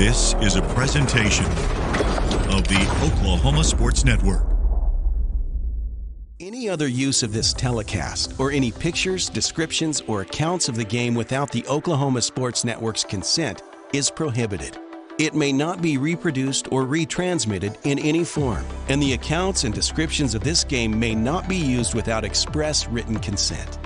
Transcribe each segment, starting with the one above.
This is a presentation of the Oklahoma Sports Network. Any other use of this telecast or any pictures, descriptions, or accounts of the game without the Oklahoma Sports Network's consent is prohibited. It may not be reproduced or retransmitted in any form, and the accounts and descriptions of this game may not be used without express written consent.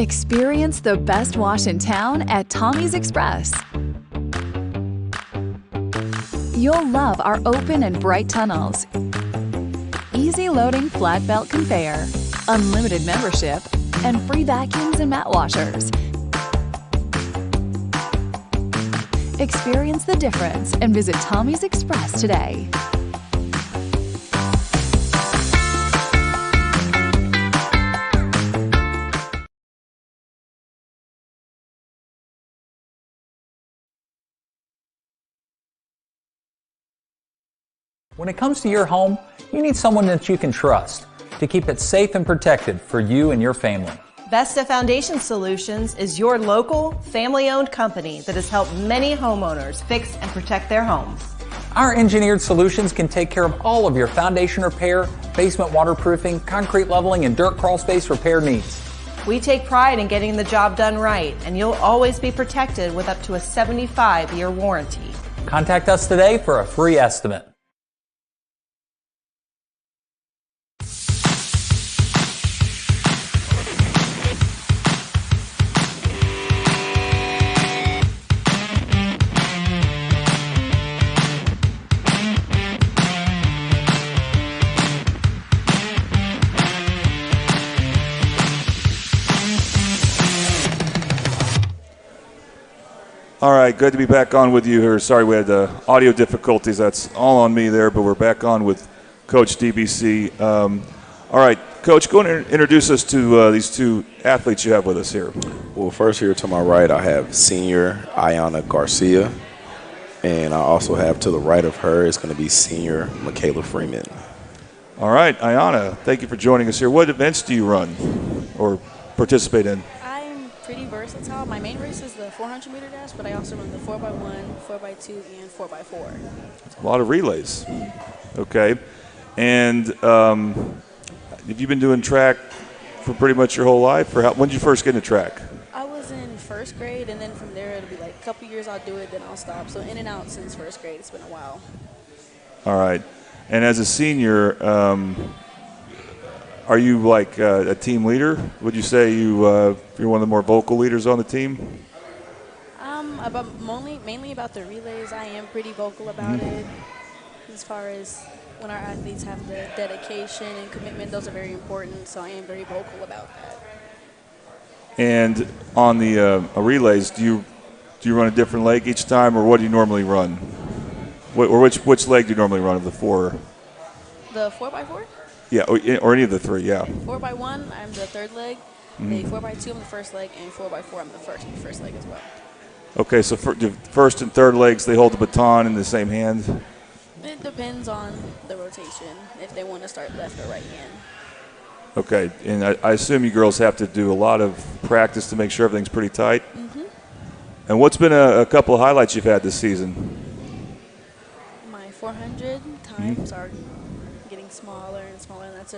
Experience the best wash in town at Tommy's Express. You'll love our open and bright tunnels, easy loading flat belt conveyor, unlimited membership, and free vacuums and mat washers. Experience the difference and visit Tommy's Express today. When it comes to your home, you need someone that you can trust to keep it safe and protected for you and your family. Vesta Foundation Solutions is your local, family-owned company that has helped many homeowners fix and protect their homes. Our engineered solutions can take care of all of your foundation repair, basement waterproofing, concrete leveling, and dirt crawl space repair needs. We take pride in getting the job done right, and you'll always be protected with up to a 75-year warranty. Contact us today for a free estimate. All right, good to be back on with you here. Sorry we had audio difficulties. That's all on me there, but we're back on with Coach DBC. All right, Coach, go and introduce us to these two athletes you have with us here. Well, first here to my right, I have senior Ayana Garcia, and I also have to the right of her is going to be senior Michaela Freeman. All right, Ayana, thank you for joining us here. What events do you run or participate in? I'm pretty versatile. My main race is the 400-meter dash, but I also run the 4x1, 4x2, and 4x4. A lot of relays. Okay. And have you been doing track for pretty much your whole life? Or when did you first get into track? I was in first grade, and then from there it'll be like a couple years I'll do it, then I'll stop. So in and out since first grade. It's been a while. All right. And as a senior, are you like a team leader? Would you say you're one of the more vocal leaders on the team? Mainly about the relays. I am pretty vocal about it. As far as when our athletes have the dedication and commitment, those are very important. So I am very vocal about that. And on the relays, do you run a different leg each time, or what do you normally run? Which leg do you normally run of the four? The 4x4? Yeah, or any of the three, yeah. 4x1, I'm the third leg. The 4x2, I'm the first leg. And 4x4, I'm the first leg as well. Okay, so for the first and third legs, they hold the baton in the same hand? It depends on the rotation, if they want to start left or right hand. Okay, and I assume you girls have to do a lot of practice to make sure everything's pretty tight? Mm-hmm. And what's been a couple of highlights you've had this season? My 400 times are getting smaller and smaller, and that's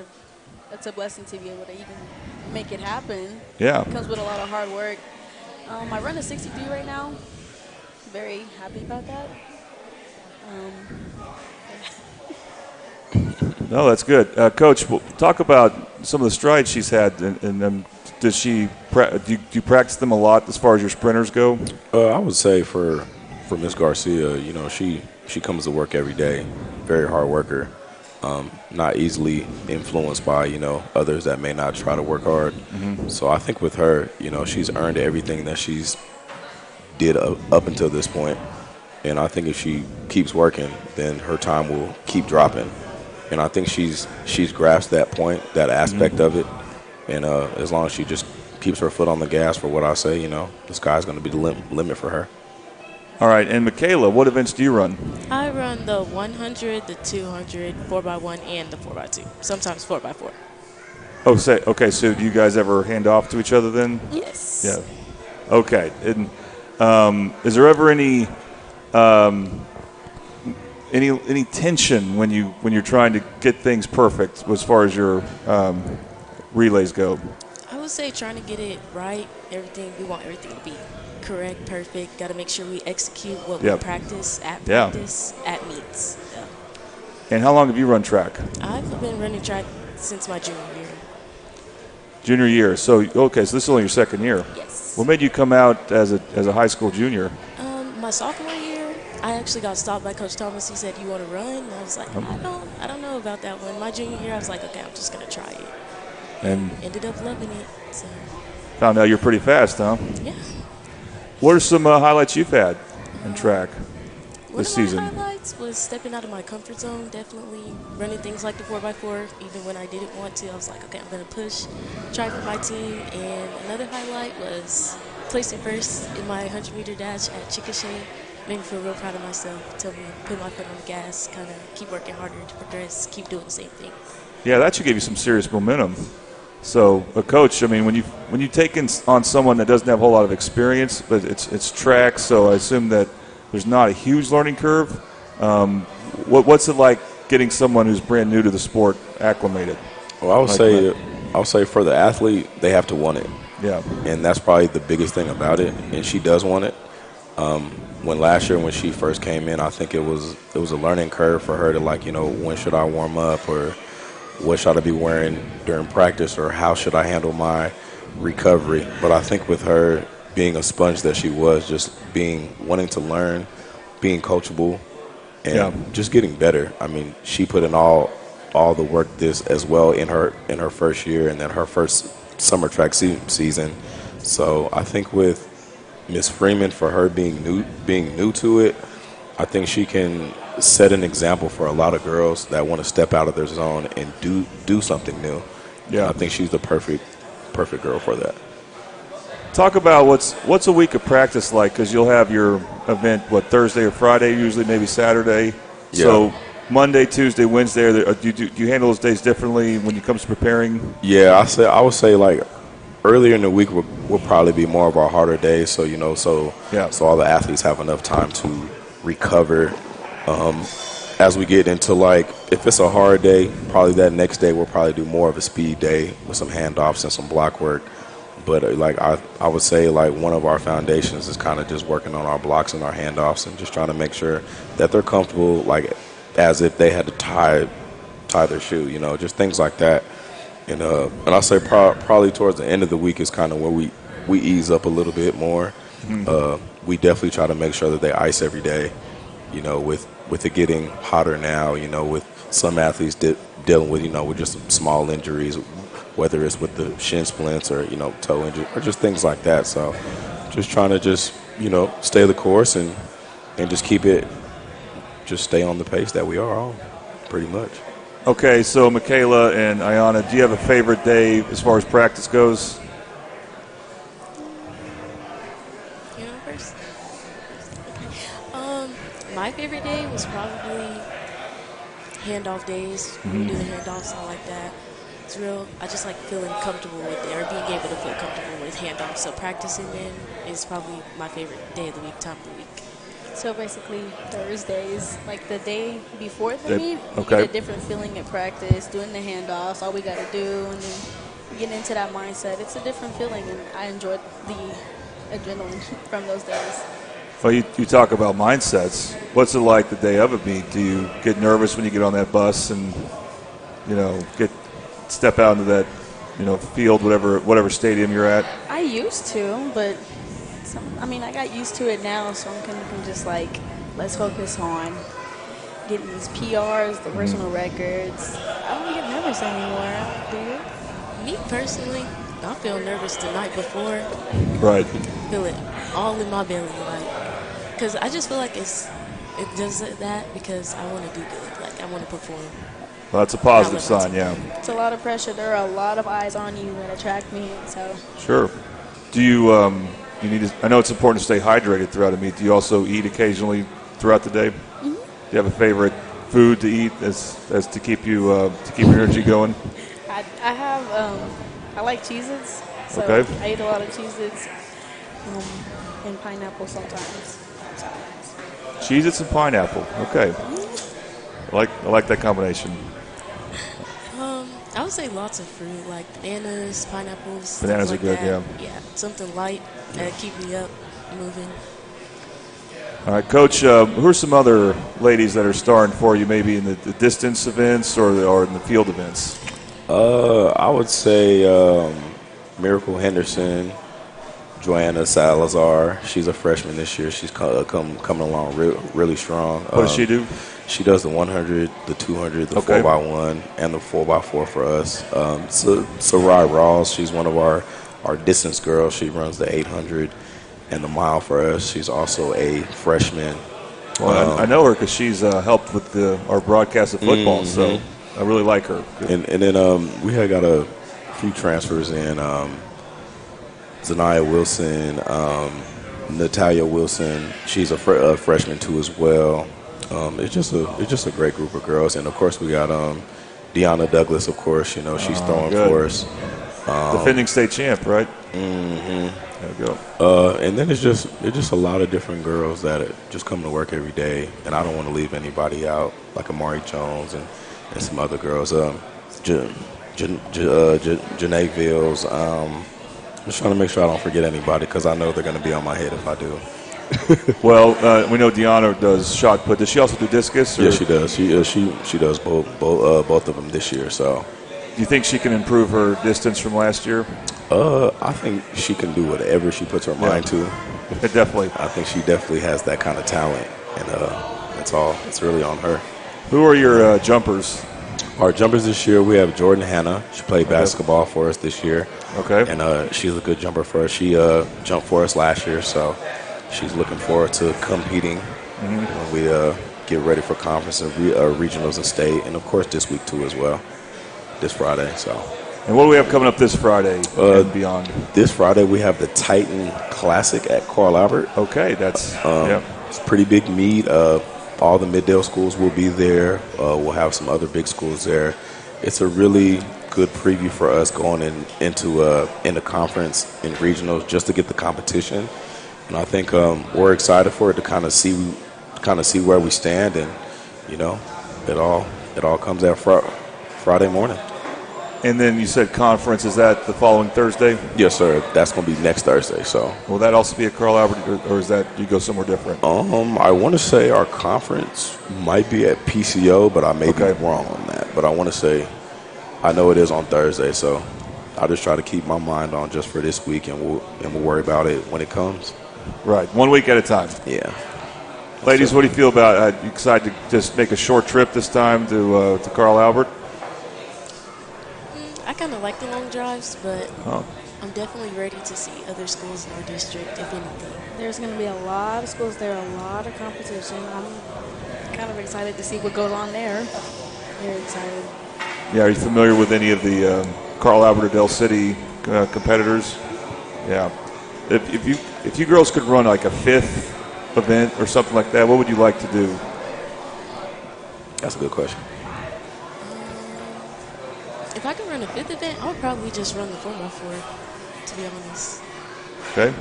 a blessing to be able to even make it happen. Yeah. It comes with a lot of hard work. I run a 63 right now. Very happy about that. No, that's good. Coach, we'll talk about some of the strides she's had, and do you practice them a lot as far as your sprinters go? I would say for Miss Garcia, she comes to work every day, very hard worker, not easily influenced by, others that may not try to work hard. Mm-hmm. So I think with her, she's earned everything that she's did up until this point. And I think if she keeps working, then her time will keep dropping. And I think she's grasped that point, that aspect of it. And as long as she just keeps her foot on the gas for what I say, the sky's going to be the limit for her. All right, and Michaela, what events do you run? I run the 100, the 200, 4x1, and the 4x2, sometimes 4x4. Oh, okay, so do you guys ever hand off to each other then? Yes. Yeah. Okay, and is there ever any tension when you're trying to get things perfect as far as your relays go? I would say trying to get it right. We want everything to be correct, perfect. Got to make sure we execute what we practice at meets. Yeah. And how long have you run track? I've been running track since my junior year. Junior year. So this is only your second year. Yes. What made you come out as a high school junior? My sophomore year, I actually got stopped by Coach Thomas. He said, "You want to run?" And I was like, I don't know about that one. My junior year, I was like, okay, I'm just gonna try it. And ended up loving it. So. Found out you're pretty fast, huh? Yeah. What are some highlights you've had in track this season? One of my highlights was stepping out of my comfort zone, definitely running things like the 4x4. Even when I didn't want to, I was like, okay, I'm going to push, try for my team. And another highlight was placing first in my 100-meter dash at Chickasha. made me feel real proud of myself. Tell me to put my foot on the gas, kind of keep working harder to progress, keep doing the same thing. Yeah, that should give you some serious momentum. So, a coach, I mean, when you take on someone that doesn't have a whole lot of experience, but it's track, so I assume that there's not a huge learning curve. What's it like getting someone who's brand new to the sport acclimated? Well, I would say for the athlete, they have to want it. Yeah. And that's probably the biggest thing about it. And she does want it. When last year when she first came in, I think it was a learning curve for her to when should I warm up, or what should I be wearing during practice, or how should I handle my recovery. But I think with her being a sponge that she was, just wanting to learn, being coachable, and just getting better. I mean, she put in all the work this as well in her first year, and then her first summer track season. So I think with Miss Freeman, for her being new to it, I think she can set an example for a lot of girls that want to step out of their zone and do something new. Yeah, I think she's the perfect girl for that. Talk about what's a week of practice like, because you'll have your event Thursday or Friday, usually maybe Saturday. Yeah. So Monday, Tuesday, Wednesday, do you handle those days differently when it comes to preparing? Yeah, I would say earlier in the week will probably be more of our harder days. So so all the athletes have enough time to recover. As we get into if it's a hard day, probably that next day we'll probably do more of a speed day with some handoffs and some block work. But I would say one of our foundations is kind of just working on our blocks and our handoffs and just trying to make sure that they're comfortable, as if they had to tie their shoe, just things like that. And I'll say probably towards the end of the week is kind of where we ease up a little bit more. Mm-hmm. We definitely try to make sure that they ice every day, with it getting hotter now, with some athletes dealing with just small injuries, whether it's with the shin splints or, toe injury or just things like that. So just trying to stay the course and just stay on the pace that we are on, pretty much. Okay, so Michaela and Ayana, do you have a favorite day as far as practice goes? You know first? My favorite day was probably handoff days. Mm-hmm. We do the handoffs, all like that. It's real. I just like feeling comfortable with it, or being able to feel comfortable with handoffs. So practicing then is probably my favorite day of the week, time of the week. So basically Thursdays, the day before the meet, you okay, get a different feeling at practice, doing the handoffs, all we got to do, and then getting into that mindset. It's a different feeling, and I enjoyed the adrenaline from those days. Well, you talk about mindsets. What's it like the day of a meet? Do you get nervous when you get on that bus and, step out into that, field, whatever stadium you're at? I used to, but I got used to it now, so I'm just let's focus on getting these PRs, the personal records. I don't get nervous anymore. Do you? Me personally, I feel nervous the night before. Right. Feel it all in my belly, because I just feel like it does that because I want to do good, I want to perform. Well, that's a positive sign, yeah. It's a lot of pressure. There are a lot of eyes on you at a track meet, so. Sure. Do you you need to, I know it's important to stay hydrated throughout a meet. Do you also eat occasionally throughout the day? Mm-hmm. Do you have a favorite food to eat as to keep you to keep your energy going? I have I like Cheez-Its, so okay. I eat a lot of Cheez-Its and pineapple sometimes. Cheez-Its and pineapple. Okay. I like that combination. I would say lots of fruit, like bananas, pineapples. Bananas are good, that. Yeah, something light that keep me up, moving. All right, Coach, who are some other ladies that are starring for you, maybe in the distance events or in the field events? I would say Miracle Henderson, Joanna Salazar. She's a freshman this year. She's coming along really strong. What does she do? She does the 100, the 200, the 4x1, and the 4x4 for us. Sarai Rawls, she's one of our distance girls. She runs the 800 and the mile for us. She's also a freshman. Well, I know her because she's helped with our broadcast of football, mm-hmm. so I really like her. And then we had got a few transfers in. Zanaya Wilson, Natalia Wilson, she's a freshman too as well. It's just a great group of girls, and of course we got Deanna Douglas. Of course, you know she's throwing for us. Defending state champ, right? Mm-hmm. There we go. And then it's just a lot of different girls that just come to work every day, and I don't want to leave anybody out, like Amari Jones and some other girls. Janae Vills. I'm just trying to make sure I don't forget anybody because I know they're going to be on my head if I do. Well, we know Deanna does shot put. Does she also do discus? Yeah, she does. She does both of them this year. So, do you think she can improve her distance from last year? I think she can do whatever she puts her mind to. Definitely. I think she definitely has that kind of talent, and that's all. It's really on her. Who are your jumpers? Our jumpers this year, we have Jordan Hanna. She played basketball for us this year. Okay. And she's a good jumper for us. She jumped for us last year, so she's looking forward to competing when we get ready for conference and regionals and state, and of course this week too as well, this Friday. So. And what do we have coming up this Friday and beyond? This Friday we have the Titan Classic at Carl Albert. Okay, that's it's a pretty big meet. All the Middale schools will be there. We'll have some other big schools there. It's a really good preview for us going into conference and regionals just to get the competition. And I think we're excited for it to kind of see where we stand, and you know, it all comes out Friday morning. And then you said conference, is that the following Thursday? Yes, sir. That's going to be next Thursday. So will that also be at Carl Albert, or is that you go somewhere different? I want to say our conference might be at PCO, but I may be wrong on that. But I want to say I know it is on Thursday, so I'll just try to keep my mind on just for this week, and we'll worry about it when it comes. Right, 1 week at a time. Yeah. Ladies, what do you feel about? You excited to just make a short trip this time to Carl Albert? I kind of like the long drives, but I'm definitely ready to see other schools in our district, if anything. There's going to be a lot of schools there, a lot of competition. I'm kind of excited to see what goes on there. Very excited. Yeah, are you familiar with any of the Carl Albert or Del City competitors? Yeah. If you girls could run like a fifth event or something like that, what would you like to do? That's a good question. If I could run a fifth event, I would probably just run the 4x4, to be honest. Okay.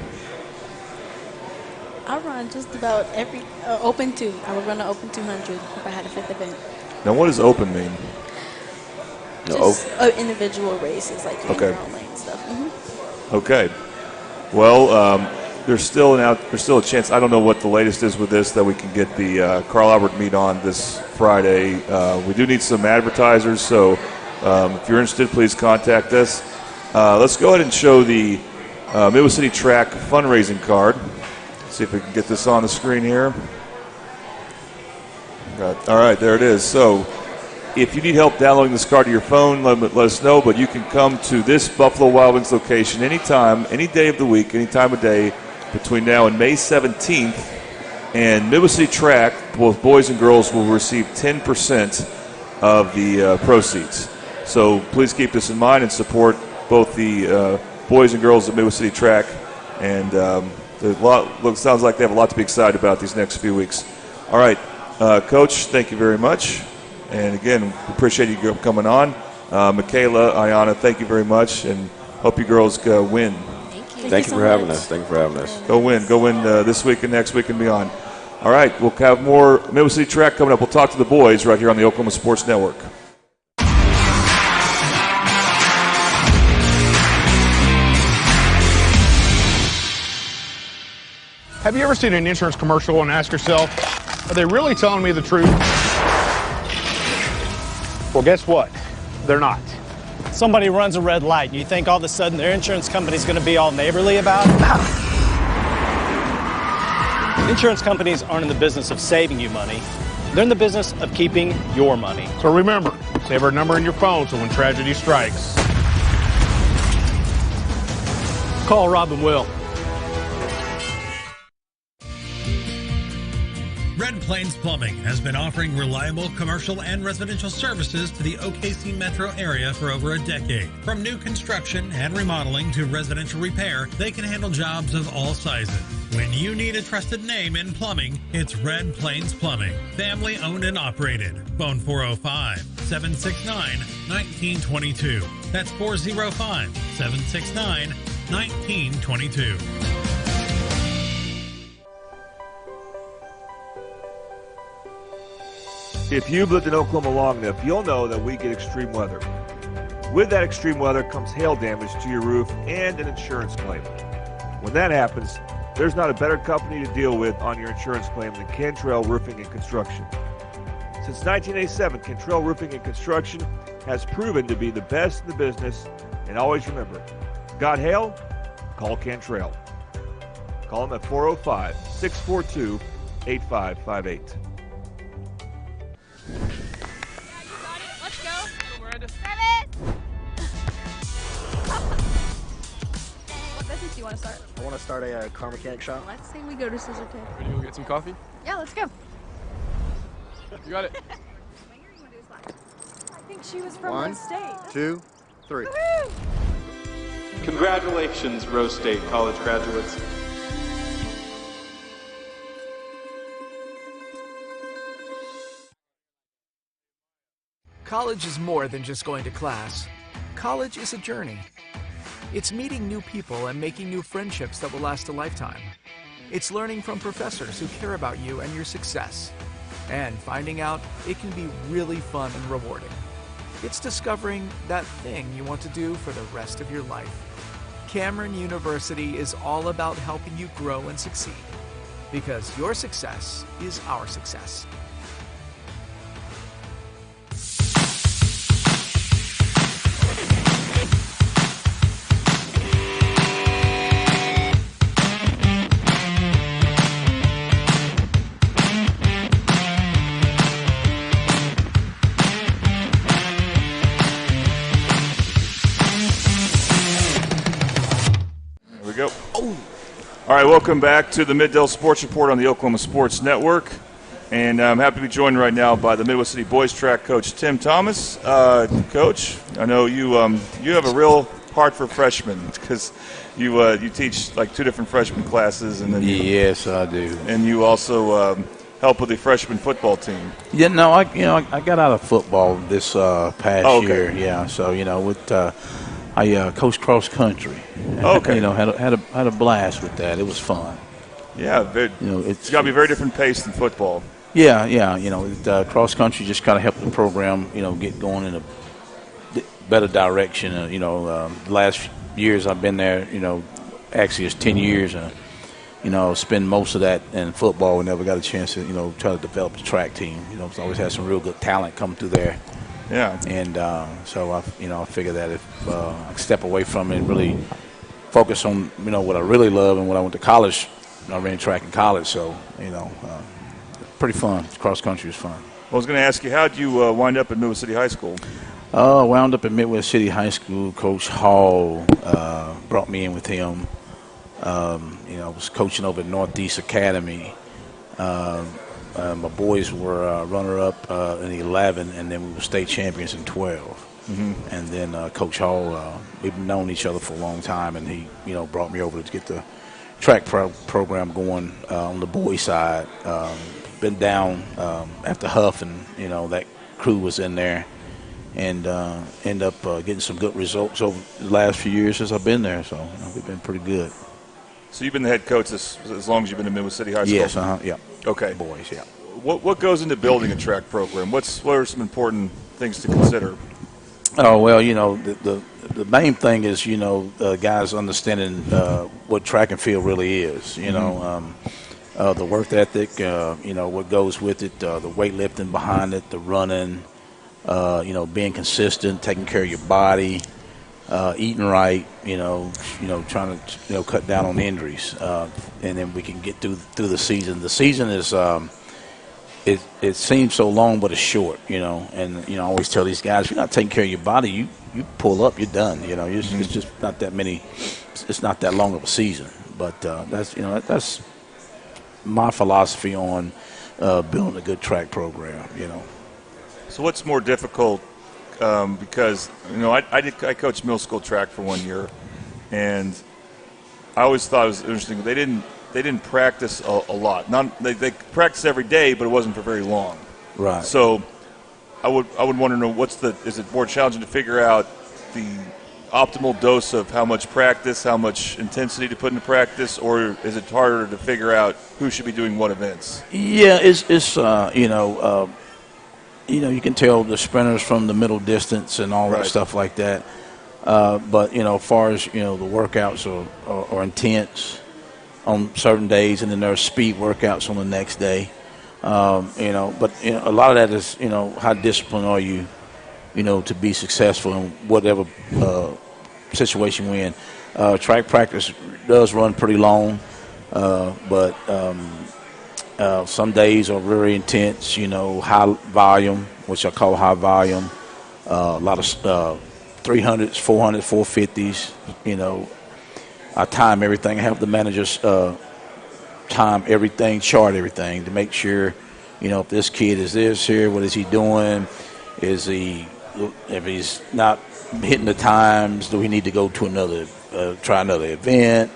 I run just about every open 2. I would run an open 200 if I had a fifth event. Now, what does open mean? Just individual races, like your own lane and stuff. Okay. Well, there's still a chance. I don't know what the latest is with this, that we can get the Carl Albert meet on this Friday. We do need some advertisers, so if you're interested, please contact us. Let's go ahead and show the Midwest City Track fundraising card. See if we can get this on the screen here. All right, there it is. So if you need help downloading this card to your phone, let us know. But you can come to this Buffalo Wild Wings location anytime, any day of the week, any time of day between now and May 17th. And Midwest City Track, both boys and girls, will receive 10% of the proceeds. So please keep this in mind and support both the boys and girls at Midwest City Track. And sounds like they have a lot to be excited about these next few weeks. All right, Coach, thank you very much. And again, appreciate you coming on. Michaela, Ayana, thank you very much, and hope you girls win. Thank you for having us. Thank you for having us. Go win this week and next week and beyond. All right, we'll have more Midwest City Track coming up. We'll talk to the boys right here on the Oklahoma Sports Network. Have you ever seen an insurance commercial and asked yourself, are they really telling me the truth? Well, guess what? They're not. Somebody runs a red light, and you think all of a sudden their insurance company's going to be all neighborly about it? Insurance companies aren't in the business of saving you money. They're in the business of keeping your money. So remember, save our number in your phone so when tragedy strikes, call Rob and Will. Red Plains Plumbing has been offering reliable commercial and residential services to the OKC metro area for over a decade. From new construction and remodeling to residential repair, they can handle jobs of all sizes. When you need a trusted name in plumbing, it's Red Plains Plumbing. Family owned and operated. Phone 405-769-1922. That's 405-769-1922. If you've lived in Oklahoma long enough, you'll know that we get extreme weather. With that extreme weather comes hail damage to your roof and an insurance claim. When that happens, there's not a better company to deal with on your insurance claim than Cantrell Roofing and Construction. Since 1987, Cantrell Roofing and Construction has proven to be the best in the business. And always remember, got hail? Call Cantrell. Call them at 405-642-8558. Let's go. What business do you want to start? I want to start a car mechanic shop. Let's say we go to Scissor Tip. Can you go get some coffee? Yeah, let's go. You got it. I think she was from 1, Rose State. 2, 3. Woo-hoo! Congratulations, Rose State college graduates. College is more than just going to class. College is a journey. It's meeting new people and making new friendships that will last a lifetime. It's learning from professors who care about you and your success. And finding out it can be really fun and rewarding. It's discovering that thing you want to do for the rest of your life. Cameron University is all about helping you grow and succeed. Because your success is our success. All right, welcome back to the Mid-Dell Sports Report on the Oklahoma Sports Network. And I'm happy to be joined right now by the Midwest City Boys Track coach, Tim Thomas. Coach, I know you have a real heart for freshmen because you teach like 2 different freshman classes. And then yes, I do. And you also help with the freshman football team. Yeah, no, I got out of football this past year. Yeah, so I coached cross country. Okay. Had a blast with that. It was fun. Yeah, it's got to be a very different pace than football. Yeah. Cross country just kind of helped the program, get going in a better direction. The last years I've been there, actually it's 10 years, and spend most of that in football. We never got a chance to, try to develop the track team. It's always had some real good talent come through there. Yeah. And so I figured that if I could step away from it and really focus on, what I really love and when I went to college, I ran track in college. So, pretty fun. Cross country was fun. I was going to ask you, how did you wind up at Midwest City High School? Wound up at Midwest City High School. Coach Hall brought me in with him. I was coaching over at Northeast Academy. My boys were runner-up in 11, and then we were state champions in 12. Mm-hmm. And then Coach Hall, we've known each other for a long time, and he, brought me over to get the track program going on the boys' side. Been down after Huff, and that crew was in there, and end up getting some good results over the last few years since I've been there. So we've been pretty good. So you've been the head coach as long as you've been in Midwest City High School? Yes, yeah. Okay. Boys, yeah. What goes into building a track program? What are some important things to consider? Oh, well, the main thing is, guys understanding what track and field really is, the work ethic, what goes with it, the weightlifting behind it, the running, being consistent, taking care of your body, eating right, trying to cut down on injuries, and then we can get through the season. The season is it seems so long, but it's short, And I always tell these guys, if you're not taking care of your body, you pull up, you're done. It's just not that many. It's not that long of a season, but that's my philosophy on building a good track program. So what's more difficult? Because I coached middle school track for 1 year, and I always thought it was interesting. They didn't practice a lot. They practiced every day, but it wasn't for very long. Right. So I would want to know is it more challenging to figure out the optimal dose of how much practice, how much intensity to put into practice, or is it harder to figure out who should be doing what events? Yeah, it's you can tell the sprinters from the middle distance and all that stuff like that. But as far as the workouts are intense on certain days, and then there are speed workouts on the next day. But a lot of that is how disciplined are you, to be successful in whatever situation we're in. Track practice does run pretty long, but some days are very intense. High volume, which I call high volume. A lot of 300s, 400s, 450s. I time everything. I have the managers time everything, chart everything to make sure, if this kid is this here, what is he doing? If he's not hitting the times, do we need to go to try another event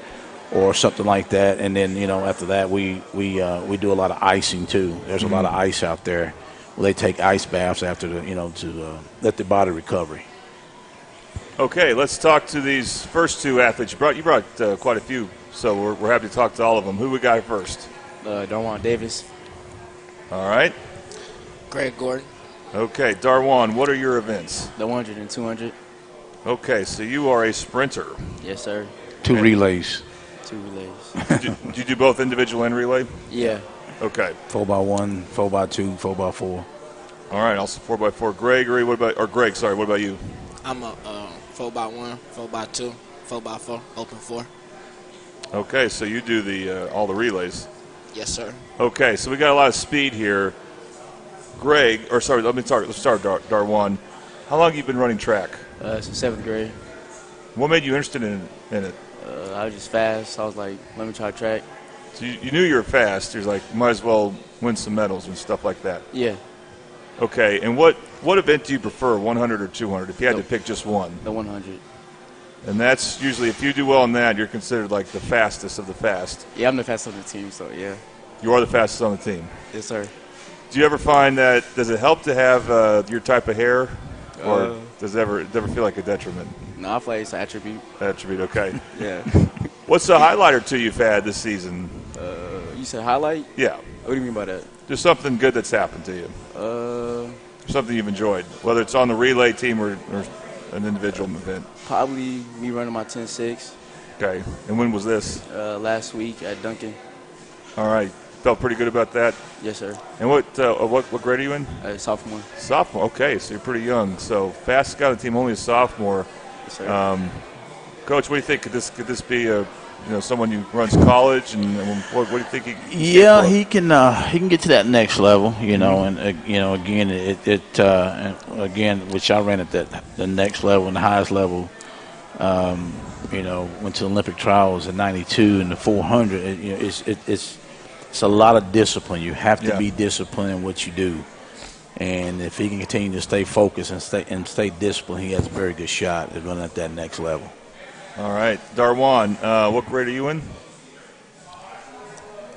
or something like that? And then, after that, we do a lot of icing too. There's a lot of ice out there where they take ice baths after to let the body recover. Okay, let's talk to these first two athletes. You brought quite a few, so we're happy to talk to all of them. Who we got first? Darwan Davis. All right. Greg Gordon. Okay, Darwan, what are your events? The 100 and 200. Okay, so you are a sprinter. Yes, sir. Two relays. Did you do both individual and relay? Yeah. Okay. 4x1, 4x2, 4x4. All right, also 4x4. Greg, what about you? I'm a 4x1, 4x2, 4x4, open 4. Okay, so you do all the relays. Yes, sir. Okay, so we got a lot of speed here. Let's start Darwan. How long have you been running track? Since 7th grade. What made you interested in it? I was just fast. I was like, let me try track. So you knew you were fast. You're like, might as well win some medals and stuff like that. Yeah. Okay, and what event do you prefer, 100 or 200, if you had to pick just one? The 100. And that's usually, if you do well in that, you're considered like the fastest of the fast. Yeah, I'm the fastest on the team, so yeah. You are the fastest on the team? Yes, sir. Do you ever find that, does it help to have your type of hair, or does it ever feel like a detriment? No, I feel like it's an attribute. Attribute, okay. Yeah. What's the highlight or two you've had this season? You said highlight? Yeah. What do you mean by that? Just something good that's happened to you. Something you've enjoyed, whether it's on the relay team or an individual event. Probably me running my 10.6. Okay. And when was this? Last week at Duncan. All right. Felt pretty good about that? Yes, sir. And what grade are you in? Sophomore. Sophomore. Okay, so you're pretty young. So fastest guy on the team, only a sophomore. Yes, sir. Coach, what do you think? Could this be someone who runs college, and what do you think he can get to that next level, and again, which I ran at the next level and the highest level. Went to the Olympic trials in '92 and the 400. It's a lot of discipline. You have to be disciplined in what you do, and if he can continue to stay focused and stay disciplined, he has a very good shot at running at that next level. All right, Darwan, what grade are you in?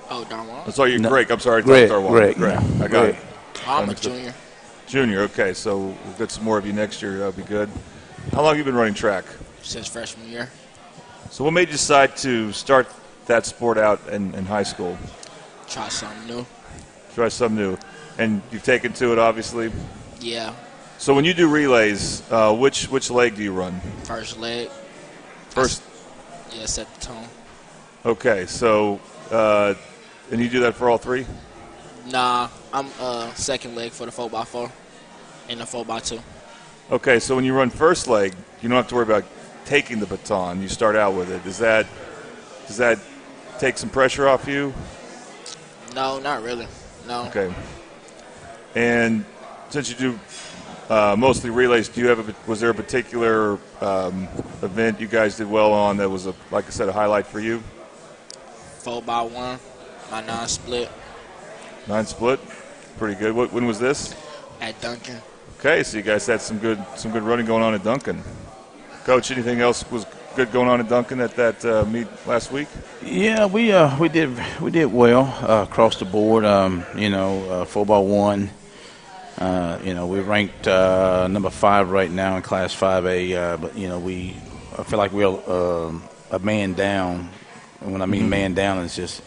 Oh, Darwan. Sorry, you're Greg. I'm sorry, Darwan. Greg. I got it. I'm a junior. Junior, okay. So we'll get some more of you next year. That'll be good. How long have you been running track? Since freshman year. So what made you decide to start that sport out in high school? Try something new. Try something new. And you've taken to it, obviously? Yeah. So when you do relays, which leg do you run? First leg. First? Yeah, set the tone. Okay, so, and you do that for all three? Nah, I'm second leg for the 4x4 and the 4x2. Okay, so when you run first leg, you don't have to worry about taking the baton. You start out with it. Does that take some pressure off you? No, not really. No. Okay. And since you do mostly relays, was there a particular event you guys did well on that was, like I said, a highlight for you? 4x1, my non-split. 9 split. Pretty good. When was this? At Duncan. Okay, so you guys had some good running going on at Duncan. Coach, anything else was good going on at Duncan at that meet last week? Yeah, we did well across the board. 4x1. We're ranked number 5 right now in Class 5A. But I feel like we're a man down. And when I mean man down, it's just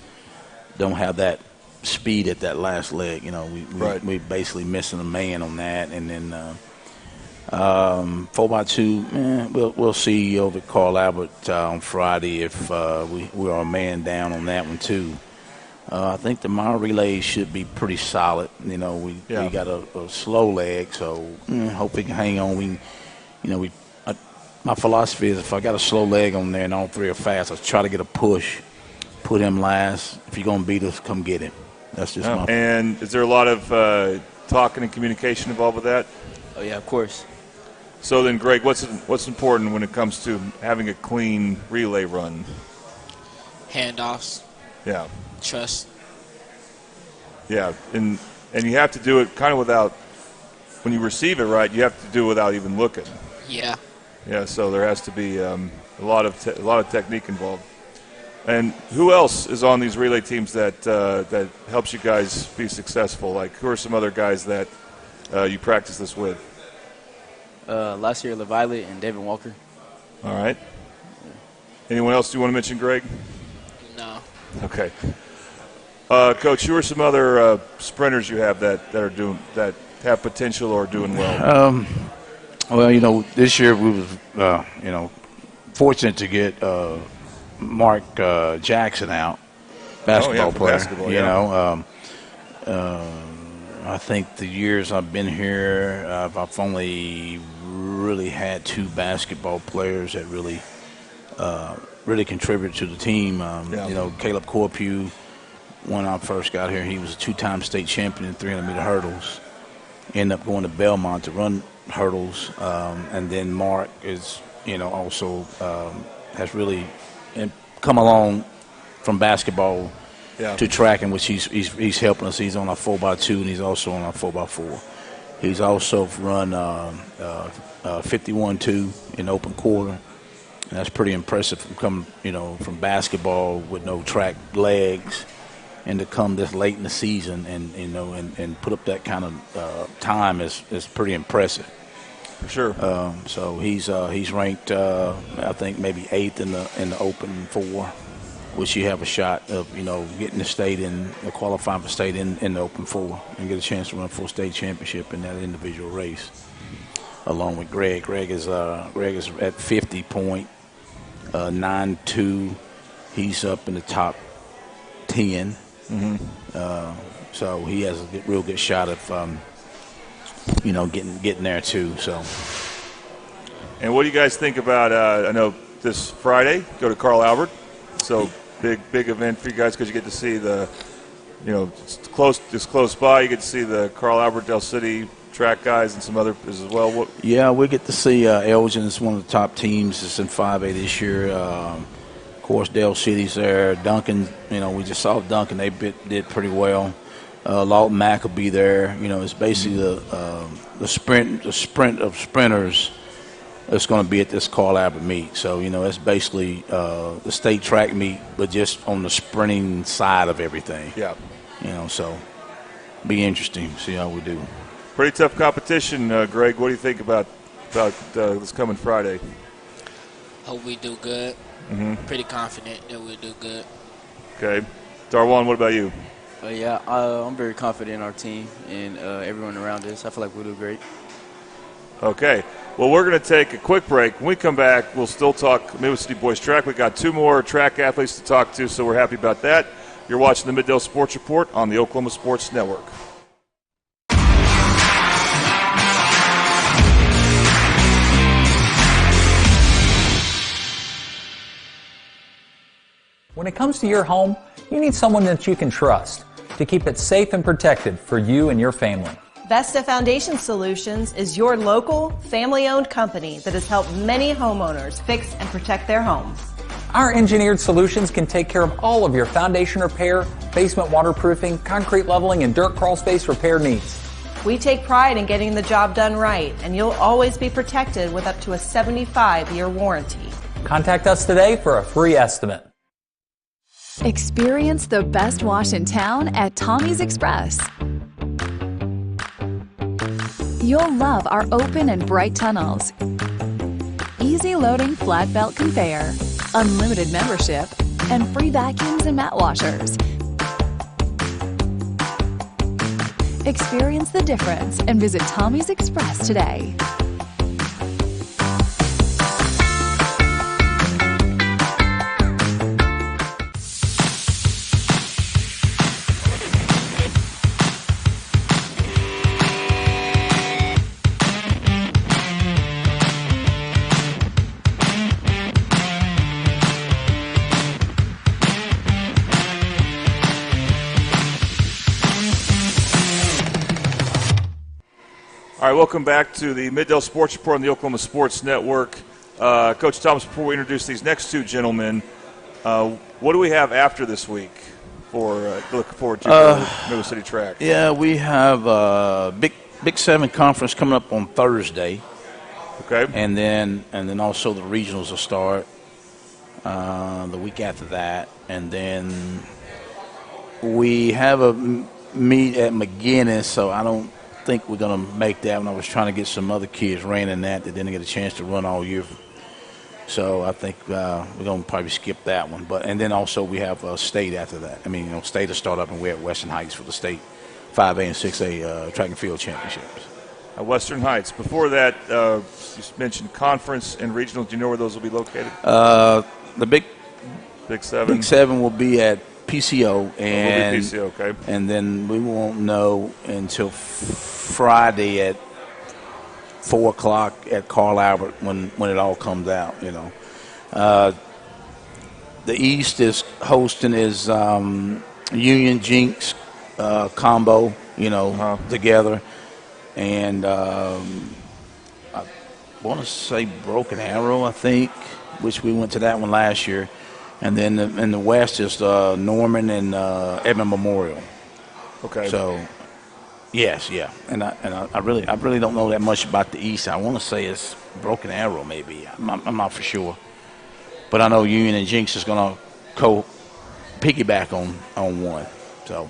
don't have that speed at that last leg. We basically missing a man on that, and then 4x2. We'll see over at Carl Albert on Friday if we are a man down on that one too. I think the mile relay should be pretty solid. We got a slow leg, so hope we can hang on. My philosophy is if I got a slow leg on there and all 3 are fast, I try to get a push, put him last. If you're gonna beat us, come get him. That's just my. And is there a lot of talking and communication involved with that? Oh yeah, of course. So then, Greg, what's important when it comes to having a clean relay run? Handoffs. Yeah. Trust. Yeah, and you have to do it kind of without. When you receive it right, you have to do it without even looking. Yeah. Yeah. So there has to be a lot of technique involved. And who else is on these relay teams that helps you guys be successful? Like, who are some other guys that you practice this with? Last year, LaViolet and David Walker. All right. Anyone else you want to mention, Greg? No. Okay. Coach, who are some other sprinters you have that have potential or doing well? Well, this year we was fortunate to get Mark Jackson out, basketball player. Basketball, I think the years I've been here, I've only really had 2 basketball players that really contributed to the team. Caleb Corpue, when I first got here, he was a 2-time state champion in 300-meter hurdles. Ended up going to Belmont to run hurdles, and then Mark is, also has really come along from basketball to track, in which he's helping us. He's on our 4x2, and he's also on our 4x4. He's also run 51-2 in open quarter, and that's pretty impressive from coming, from basketball with no track legs, and to come this late in the season and put up that kind of time is pretty impressive. For sure. So he's ranked, I think maybe 8th in the open 4, which you have a shot of getting the state qualifying for state in the open 4 and get a chance to run for state championship in that individual race. Along with Greg. Greg is at 50.92. He's up in the top 10. So he has a real good shot of getting there too. So. And what do you guys think about? I know this Friday go to Carl Albert, so big event for you guys because you get to see it's close by. You get to see the Carl Albert Del City track guys and some others as well. Yeah, we get to see Elgin is one of the top teams. It's in 5A this year. Of course, Del City's there. Duncan, we just saw Duncan. They did pretty well. Lawton Mack will be there. It's basically the sprint of sprinters that's going to be at this Carl Albert meet. So, it's basically the state track meet, but just on the sprinting side of everything. Yeah. So be interesting. See how we do. Pretty tough competition, Greg. What do you think about this coming Friday? Hope we do good. Pretty confident that we'll do good. Okay. Darwan, what about you? I'm very confident in our team and everyone around us. I feel like we'll do great. Okay. Well, we're going to take a quick break. When we come back, we'll still talk Midwest City Boys Track. We've got 2 more track athletes to talk to, so we're happy about that. You're watching the Middale Sports Report on the Oklahoma Sports Network. When it comes to your home, you need someone that you can trust to keep it safe and protected for you and your family. Vesta Foundation Solutions is your local, family-owned company that has helped many homeowners fix and protect their homes. Our engineered solutions can take care of all of your foundation repair, basement waterproofing, concrete leveling, and dirt crawl space repair needs. We take pride in getting the job done right, and you'll always be protected with up to a 75-year warranty. Contact us today for a free estimate. Experience the best wash in town at Tommy's Express. You'll love our open and bright tunnels, easy loading flat belt conveyor, unlimited membership, and free vacuums and mat washers. Experience the difference and visit Tommy's Express today. All right, welcome back to the Mid-Dale Sports Report on the Oklahoma Sports Network. Coach Thomas, before we introduce these next two gentlemen, what do we have after this week for look forward to Middle City Track? Yeah, we have Big 7 conference coming up on Thursday. Okay. And then also the regionals will start the week after that, and then we have a meet at McGinnis, so I don't think we're going to make that one. I was trying to get some other kids ran in that didn't get a chance to run all year. So I think we're going to probably skip that one. And then also we have state after that. I mean, state will start up, and we're at Western Heights for the state 5A and 6A track and field championships. Western Heights. Before that, you mentioned conference and regional. Do you know where those will be located? The Big 7. Big 7 will be at PCO, and will be PCO, okay. And then we won't know until Friday at 4 o'clock at Carl Albert when it all comes out. The East is hosting is Union Jinx combo, together, and I want to say Broken Arrow, I think, which we went to that one last year. And then in the West is Norman and Edmond Memorial. Okay. So, yes, yeah. And I really don't know that much about the East. I want to say it's Broken Arrow, maybe. I'm not for sure. But I know Union and Jinx is going to piggyback on one. So.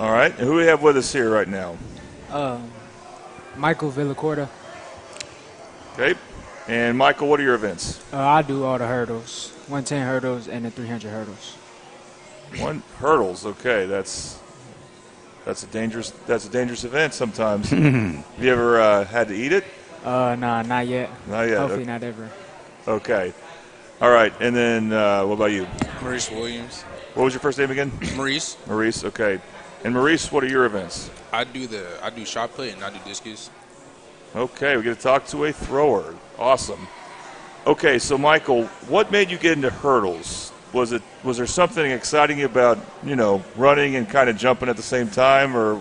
All right. And who do we have with us here right now? Michael Villacorta. Okay. And Michael, what are your events? I do all the hurdles. 110 hurdles and the 300 hurdles. Hurdles, okay. That's a dangerous event sometimes. Have you ever had to eat it? Nah, not yet. Not yet. Hopefully not ever. Okay. All right. And then what about you? Maurice Williams. What was your first name again? Maurice. Maurice, okay. And Maurice, what are your events? I do shot put and I do discus. Okay, we get to talk to a thrower. Awesome. Okay, so Michael, what made you get into hurdles? Was there something exciting about running and kind of jumping at the same time, or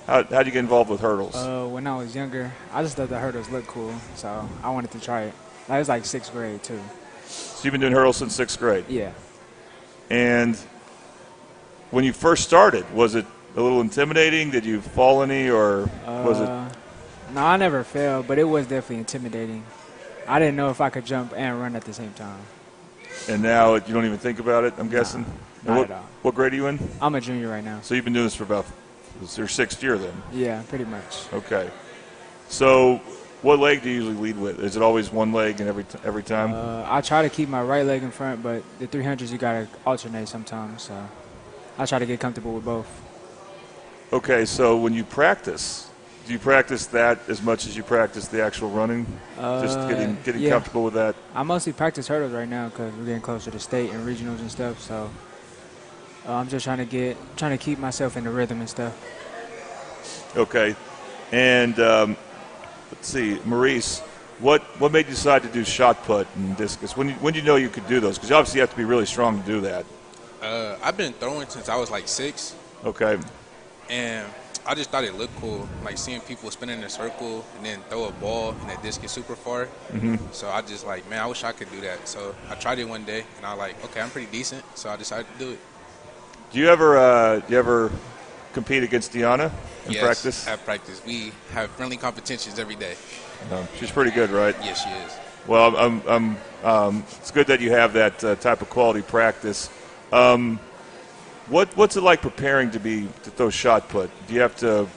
how did you get involved with hurdles? When I was younger, I just thought the hurdles looked cool, so I wanted to try it. That was like 6th grade too. So you've been doing hurdles since 6th grade? Yeah. And when you first started, was it a little intimidating? Did you fall any, or was it? No, I never fell, but it was definitely intimidating. I didn't know if I could jump and run at the same time. And now you don't even think about it, I'm guessing? Not at all. What grade are you in? I'm a junior right now. So you've been doing this for about your 6th year then? Yeah, pretty much. Okay. So what leg do you usually lead with? Is it always one leg and every time? I try to keep my right leg in front, but the 300s you got to alternate sometimes. So I try to get comfortable with both. Okay, so when you practice, do you practice that as much as you practice the actual running? Just getting comfortable with that? I mostly practice hurdles right now because we're getting closer to state and regionals and stuff. So I'm just trying to keep myself in the rhythm and stuff. Okay, and let's see, Maurice, what made you decide to do shot put and discus? When did you know you could do those? Because obviously you have to be really strong to do that. I've been throwing since I was like 6. Okay. And I just thought it looked cool, like seeing people spin in a circle and then throw a ball and that disc is super far. So I just like, man, I wish I could do that. So I tried it one day, and I was like, okay, I'm pretty decent, so I decided to do it. Do you ever compete against Deanna in Yes, practice? at practice. We have friendly competitions every day. She's pretty good, right? Yes, she is. Well, it's good that you have that type of quality practice. What's it like preparing to throw shot put? Do you have to?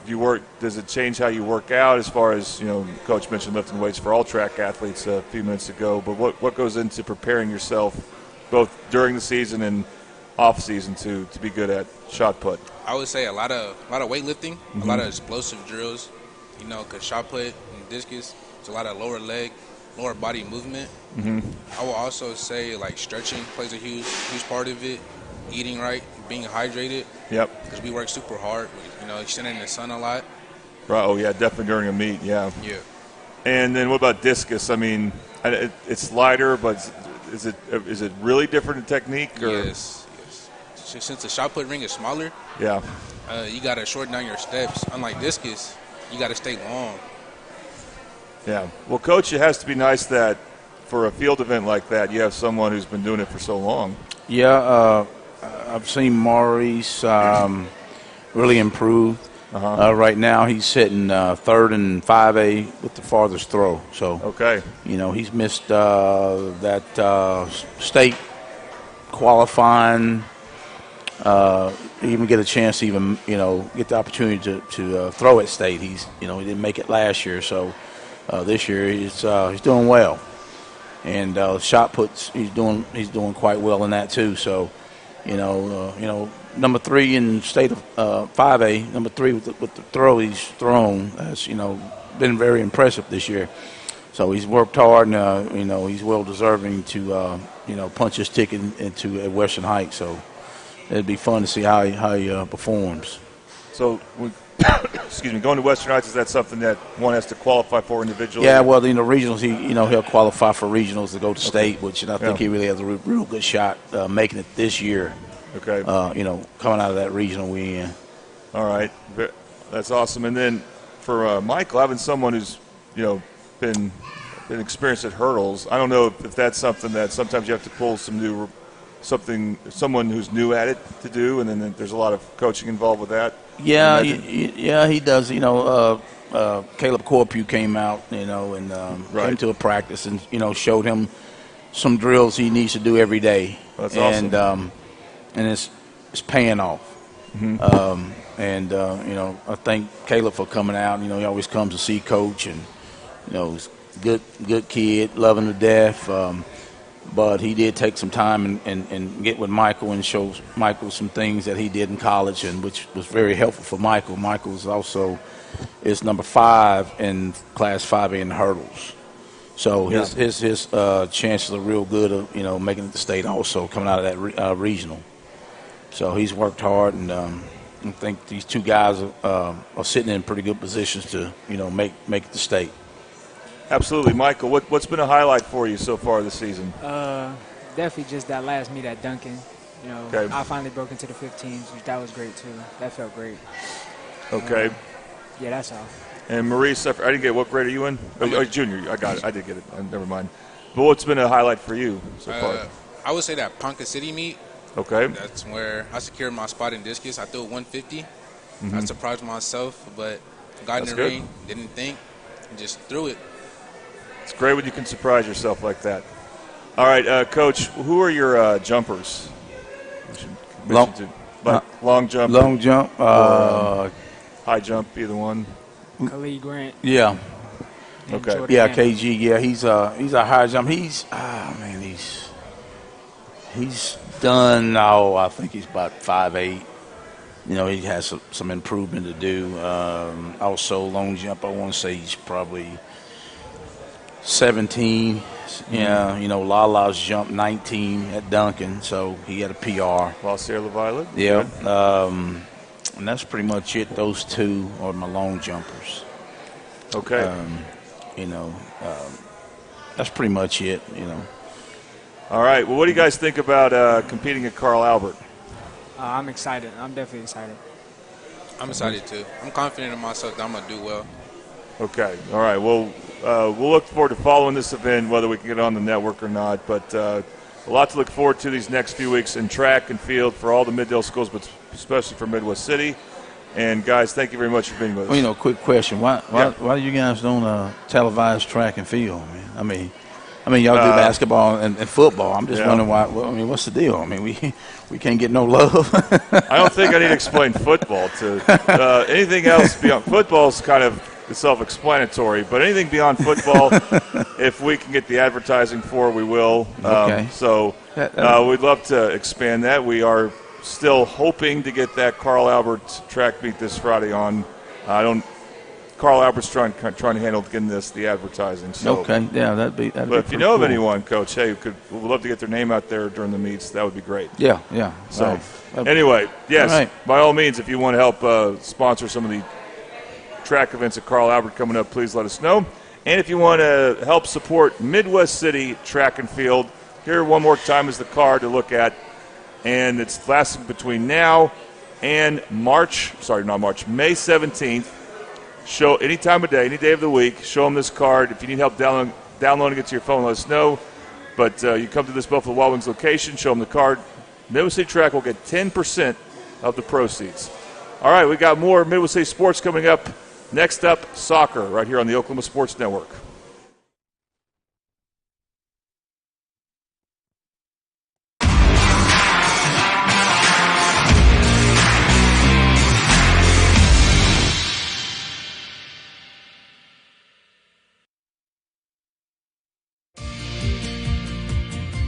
Do you work? Does it change how you work out? As far as Coach mentioned lifting weights for all track athletes a few minutes ago. But what goes into preparing yourself, both during the season and off season, to be good at shot put? I would say a lot of weightlifting, a lot of explosive drills. Because shot put and discus, it's a lot of lower body movement. I will also say like stretching plays a huge part of it. Eating right, being hydrated. Yep. Because we work super hard. Sitting in the sun a lot. Right. Oh yeah, definitely during a meet. Yeah. Yeah. And then what about discus? I mean, it's lighter, but is it really different in technique? Or? Yes. Since the shot put ring is smaller. Yeah. You got to shorten down your steps. Unlike discus, you got to stay long. Yeah. Well, Coach, it has to be nice that for a field event like that, you have someone who's been doing it for so long. Yeah. I've seen Maurice really improve. Right now, he's sitting third in 5A with the farthest throw. So, okay, he's missed that state qualifying. Even get a chance to even get the opportunity to throw at state. He didn't make it last year, so this year he's doing well. And shot puts, he's doing quite well in that too. So. Number 3 in state of 5A, number 3 with the throw he's thrown has, been very impressive this year. So he's worked hard, and he's well deserving to, punch his ticket into at Western Heights. So it'd be fun to see how he performs. So, excuse me, going to Western Heights, is that something that one has to qualify for individually? Yeah, well, regionals, he'll qualify for regionals to go to state, which I think he really has a real good shot making it this year. Okay. Coming out of that regional win. All right, that's awesome. And then for Michael, having someone who's been experienced at hurdles, I don't know if that's something that sometimes you have to pull someone who's new at it to do, and then there's a lot of coaching involved with that. Yeah, he does. Caleb Corpue came out, and came to a practice and showed him some drills he needs to do every day. That's awesome. And it's paying off. I thank Caleb for coming out. He always comes to see Coach, and he's good kid, loving to death. But he did take some time and get with Michael and show Michael some things that he did in college, and which was very helpful for Michael. Michael's also is number 5 in Class 5A in hurdles. So his chances are real good of making it to state also coming out of that regional. So he's worked hard, and I think these two guys are sitting in pretty good positions to make it to state. Absolutely. Michael, what's been a highlight for you so far this season? Definitely just that last meet at Duncan. Okay. I finally broke into the 15s, which that was great too. That felt great. Okay. Yeah, that's all. And Maurice, I didn't get, what grade are you in? Junior. I got it. I did get it. Never mind. But what's been a highlight for you so far? I would say that Ponca City meet. Okay. That's where I secured my spot in discus. I threw 150. I surprised myself, but got in the ring, didn't think, and just threw it. It's great when you can surprise yourself like that. All right, Coach, who are your jumpers? Long jump. Long jump. High jump, either one. Khalid Grant. Yeah. Okay. Jordan Yeah, Hammond. KG. Yeah, he's a high jump. He's done. I think he's about 5'8". He has some improvement to do. Also, long jump. I want to say he's probably 17. Yeah, Lala's jumped 19 at Duncan, so he had a PR. La Sierra Violet. Yeah. And that's pretty much it. Those two are my long jumpers. Okay. That's pretty much it, All right. Well, what do you guys think about competing at Carl Albert? I'm excited. I'm definitely excited. I'm excited too. I'm confident in myself that I'm gonna do well. Okay. All right. Well, we'll look forward to following this event, whether we can get on the network or not. But a lot to look forward to these next few weeks in track and field for all the Middale schools, but especially for Midwest City. And, guys, thank you very much for being with us. Well, quick question. Why do you guys don't televise track and field, man? I mean, y'all do basketball and football. I'm just wondering why. Well, what's the deal? I mean, we can't get no love. I don't think I need to explain football to anything else beyond football is kind of self-explanatory. But anything beyond football, if we can get the advertising for, we will. Okay. So we'd love to expand that. We are still hoping to get that Carl Albert track meet this Friday on. Carl Albert's trying to handle getting the advertising. So. Okay, yeah, that'd be But if you know of anyone, Coach, hey, we'd love to get their name out there during the meets. That would be great. Yeah. So, anyway, yes, right. By all means, if you want to help sponsor some of the track events at Carl Albert coming up, please let us know. And if you want to help support Midwest City Track and Field, here one more time is the card to look at. And it's lasting between now and May 17th. Show any time of day, any day of the week. Show them this card. If you need help downloading it to your phone, let us know. But you come to this Buffalo Wild Wings location, show them the card. Midwest City Track will get 10% of the proceeds. All right, we got more Midwest City sports coming up. Next up, soccer, right here on the Oklahoma Sports Network.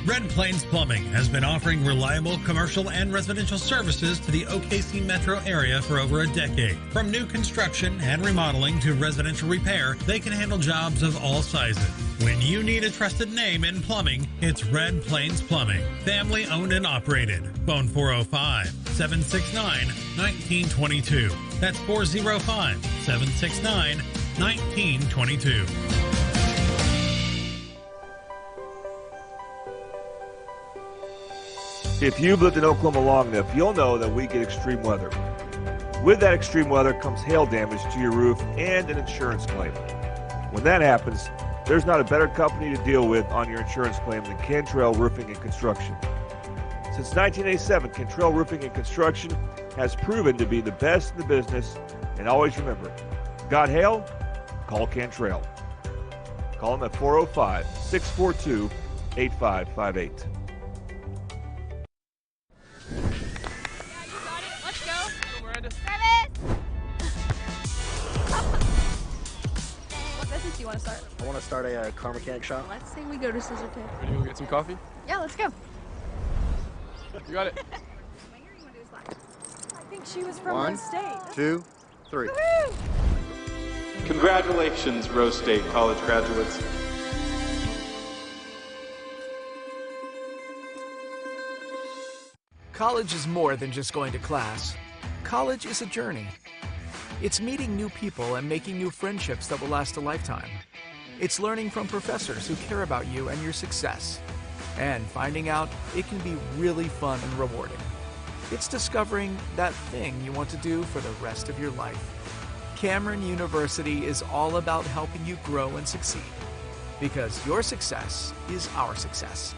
Red Plains Plumbing has been offering reliable commercial and residential services to the OKC metro area for over a decade. From new construction and remodeling to residential repair, they can handle jobs of all sizes. When you need a trusted name in plumbing, it's Red Plains Plumbing. Family owned and operated. Phone 405-769-1922. That's 405-769-1922. If you've lived in Oklahoma long enough, you'll know that we get extreme weather. With that extreme weather comes hail damage to your roof and an insurance claim. When that happens, there's not a better company to deal with on your insurance claim than Cantrell Roofing and Construction. Since 1987, Cantrell Roofing and Construction has proven to be the best in the business, and always remember, got hail? Call Cantrell. Call them at 405-642-8558. Do you want to start? I want to start a car mechanic shop. Let's say we go to Scissor Tape. Ready to go get some coffee? Yeah, let's go. You got it. I think she was from One, Rose State. 2, 3. Woo-hoo! Congratulations, Rose State college graduates. College is more than just going to class. College is a journey. It's meeting new people and making new friendships that will last a lifetime. It's learning from professors who care about you and your success. And finding out it can be really fun and rewarding. It's discovering that thing you want to do for the rest of your life. Cameron University is all about helping you grow and succeed. Because your success is our success.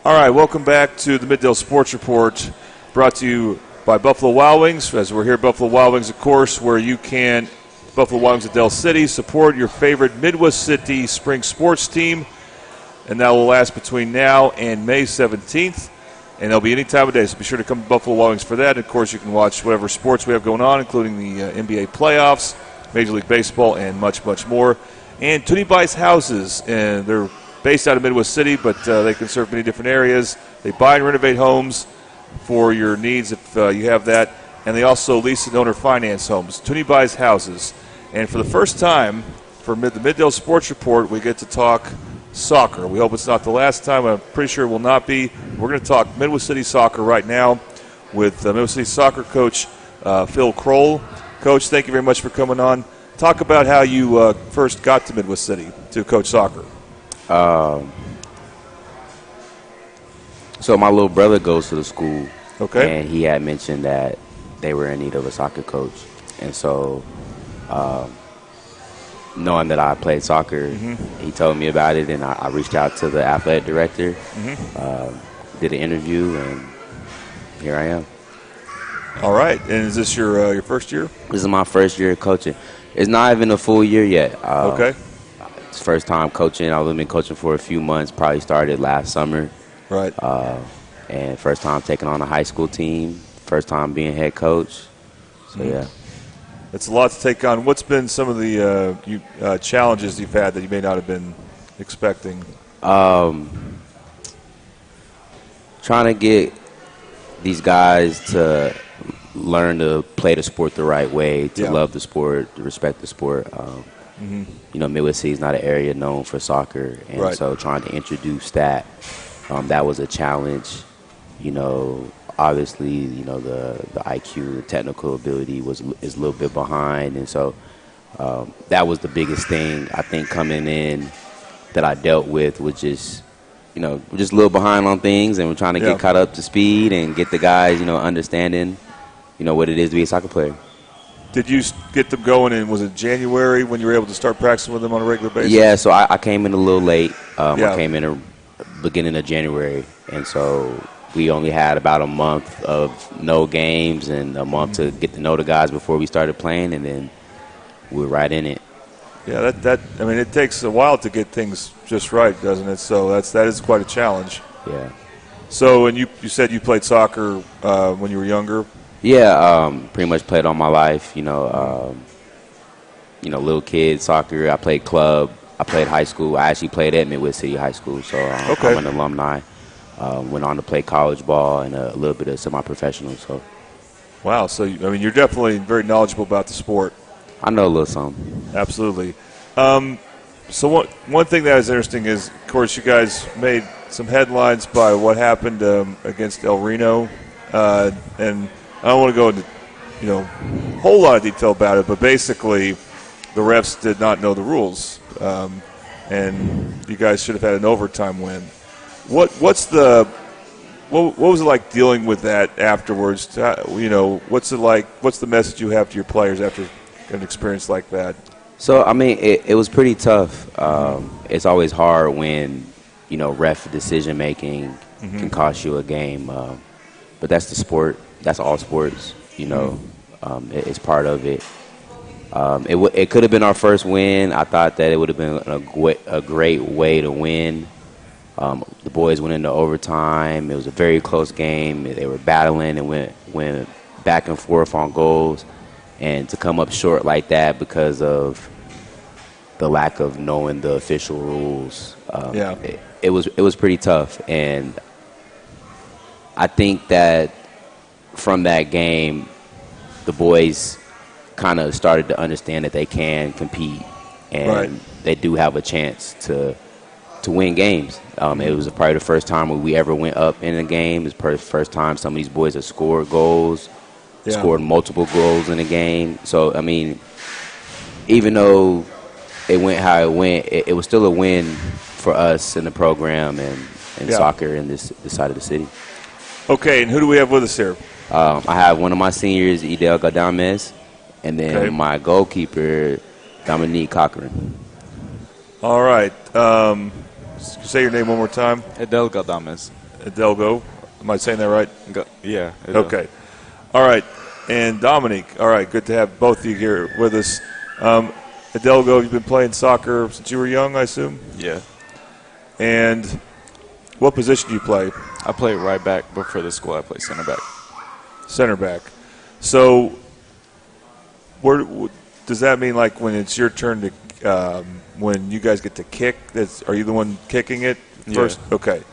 All right, welcome back to the Middale Sports Report, brought to you by Buffalo Wild Wings. As we're here at Buffalo Wild Wings, of course, where you can, Buffalo Wild Wings at Del City, support your favorite Midwest City spring sports team, and that will last between now and May 17th, and there'll be any time of day, so be sure to come to Buffalo Wild Wings for that. And of course, you can watch whatever sports we have going on, including the NBA playoffs, Major League Baseball, and much, much more. And Toonie buys houses, and they're based out of Midwest City, but they can serve many different areas. They buy and renovate homes for your needs if you have that. And they also lease and owner finance homes. Toonie buys houses. And for the first time for the Middale Sports Report, we get to talk soccer. We hope it's not the last time. I'm pretty sure it will not be. We're going to talk Midwest City soccer right now with Midwest City soccer coach Phil Kroll. Coach, thank you very much for coming on. Talk about how you first got to Midwest City to coach soccer. So my little brother goes to the school. Okay. And he had mentioned that they were in need of a soccer coach. And so knowing that I played soccer, he told me about it, and I reached out to the athletic director, did an interview, and here I am. All right. And is this your first year? This is my first year coaching. It's not even a full year yet. Okay. It's first time coaching. I've only been coaching for a few months, probably started last summer. Right. And first time taking on a high school team, first time being head coach. So, yeah. It's a lot to take on. What's been some of the challenges you've had that you may not have been expecting? Trying to get these guys to learn to play the sport the right way, to love the sport, to respect the sport. You know, Midwest City is not an area known for soccer, and so trying to introduce that, that was a challenge. You know, obviously, you know, the IQ, the technical ability is a little bit behind, and so that was the biggest thing I think coming in that I dealt with, was just, you know, we're just a little behind on things, and we're trying to get caught up to speed and get the guys, you know, understanding, you know, what it is to be a soccer player. Did you get them going in, was it January when you were able to start practicing with them on a regular basis? Yeah, so I came in a little late. I came in the beginning of January, and so we only had about a month of no games and a month to get to know the guys before we started playing, and then we were right in it. Yeah, I mean, it takes a while to get things just right, doesn't it? So that is quite a challenge. Yeah. So, and you said you played soccer when you were younger? Yeah, pretty much played all my life. You know, little kid soccer. I played club. I played high school. I actually played at Midwest City High School, so I'm an alumni. Went on to play college ball and a little bit of semi-professional. So. Wow. So, I mean, you're definitely very knowledgeable about the sport. I know a little something. Absolutely. So one thing that is interesting is, of course, you guys made some headlines by what happened against El Reno, and I don't want to go into, you know, a whole lot of detail about it, but basically the refs did not know the rules, and you guys should have had an overtime win. What was it like dealing with that afterwards? You know, what's it like? What's the message you have to your players after an experience like that? So, I mean, it was pretty tough. It's always hard when, you know, ref decision-making can cost you a game. But that's the sport. That's all sports, you know. It's part of it. It could have been our first win. I thought that it would have been a great way to win. The boys went into overtime. It was a very close game. They were battling and went back and forth on goals. And to come up short like that because of the lack of knowing the official rules, it was pretty tough. And I think that from that game, the boys kind of started to understand that they can compete and they do have a chance to win games. It was probably the first time we ever went up in a game. It was the first time some of these boys have scored goals. Scored multiple goals in a game. So, I mean, even though it went how it went, it was still a win for us in the program and soccer in this side of the city. Okay, and who do we have with us here? I have one of my seniors, Idel Gadames, and then my goalkeeper, Dominique Cochran. All right. Say your name one more time. Hidalgo Gadames. Hidalgo. Am I saying that right? Yeah. Okay. All right. And Dominique. All right. Good to have both of you here with us. Hidalgo, you've been playing soccer since you were young, I assume? Yeah. And what position do you play? I play right back, but for the school I play center back. Center back. So does that mean, like, when it's your turn to when you guys get to kick, are you the one kicking it first? Yeah. Okay.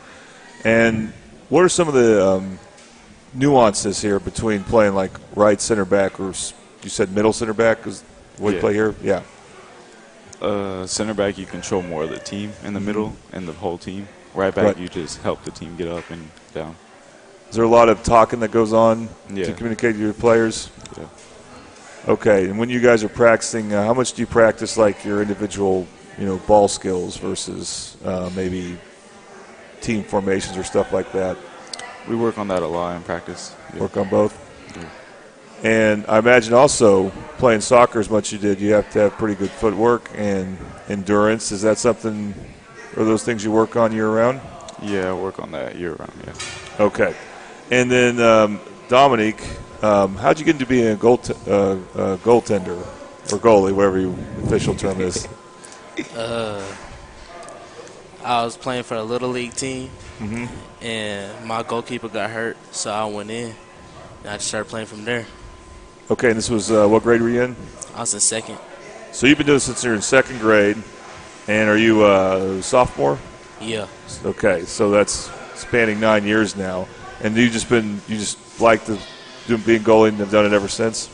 And what are some of the nuances here between playing like right center back or you said middle center back is what you play here? Yeah. Center back, you control more of the team in the middle and the whole team. Right back, you just help the team get up and down. Is there a lot of talking that goes on Yeah. to communicate to your players? Yeah. Okay, and when you guys are practicing, how much do you practice like your individual, ball skills versus maybe team formations or stuff like that? We work on that a lot in practice. Yeah. Work on both? Yeah. And I imagine also playing soccer as much as you did, you have to have pretty good footwork and endurance. Is that something, are those things you work on year-round? Yeah, I work on that year-round, yeah. Okay. And then Dominique, how'd you get into being a goaltender or goalie, whatever your official term is? I was playing for a little league team, Mm-hmm. and my goalkeeper got hurt, so I went in, and I just started playing from there. Okay, and this was what grade were you in? I was in second. So you've been doing this since you're in second grade, and are you a sophomore? Yeah. Okay, so that's spanning 9 years now, and you just like being goalie and have done it ever since?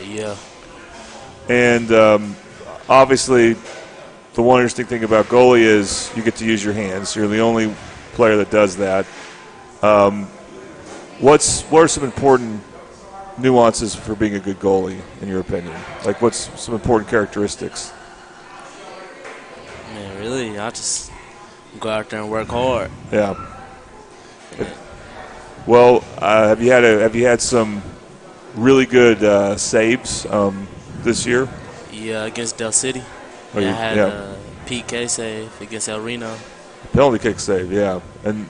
Yeah. And obviously, the one interesting thing about goalie is you get to use your hands. You're the only player that does that. What are some important nuances for being a good goalie, in your opinion? Like, what's some important characteristics? Man, really, I just go out there and work hard. Yeah. Well, have you had some really good saves this year? Yeah, against Del City. Oh, I had a PK save against El Reno. Penalty kick save, yeah, and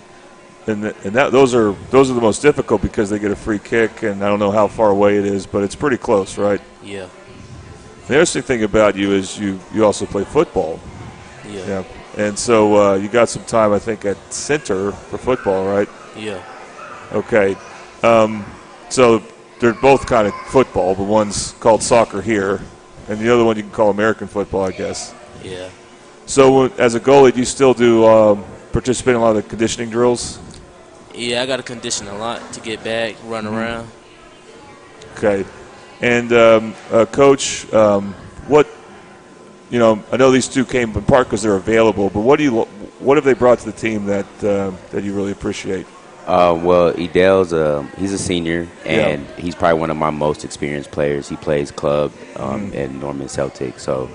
those are the most difficult because they get a free kick, and I don't know how far away it is, but it's pretty close, right? Yeah. The interesting thing about you is you also play football. Yeah. And so you got some time, I think, at center for football, right? Yeah. Okay. So they're both kind of football, but one's called soccer here, and the other one you can call American football, I guess. Yeah. So as a goalie, do you still do participate in a lot of the conditioning drills? Yeah, I got to condition a lot to get back, run around. Okay. And Coach, what I know these two came in part because they're available, but what have they brought to the team that you really appreciate? Well, Edel's he's a senior, and he's probably one of my most experienced players. He plays club at Norman Celtic, so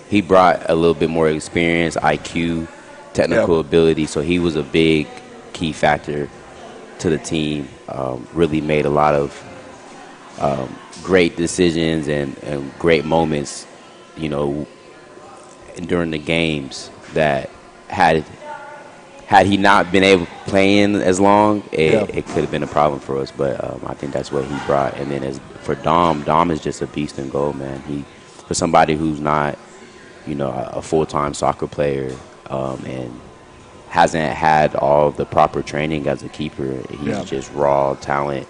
he brought a little bit more experience, IQ, technical ability, so he was a big key factor to the team. Really made a lot of great decisions and great moments, during the games that had he not been able to play in as long, it could have been a problem for us. But I think that's what he brought. And then for Dom is just a beast in goal, man. For somebody who's not, a full-time soccer player and hasn't had all the proper training as a keeper, he's just raw talent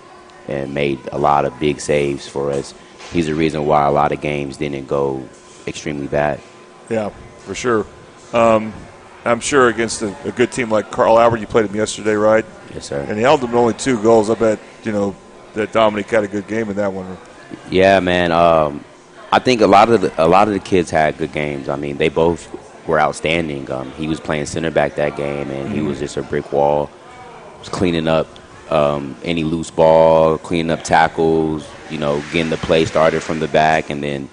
and made a lot of big saves for us. He's the reason why a lot of games didn't go extremely bad. Yeah, for sure. I'm sure against a good team like Carl Albert, you played him yesterday, right? Yes, sir. And he held them to only 2 goals. I bet, that Dominic had a good game in that one. Yeah, man. I think a lot of the kids had good games. I mean, they both were outstanding. He was playing center back that game, and he was just a brick wall. Was cleaning up any loose ball, cleaning up tackles, getting the play started from the back, and then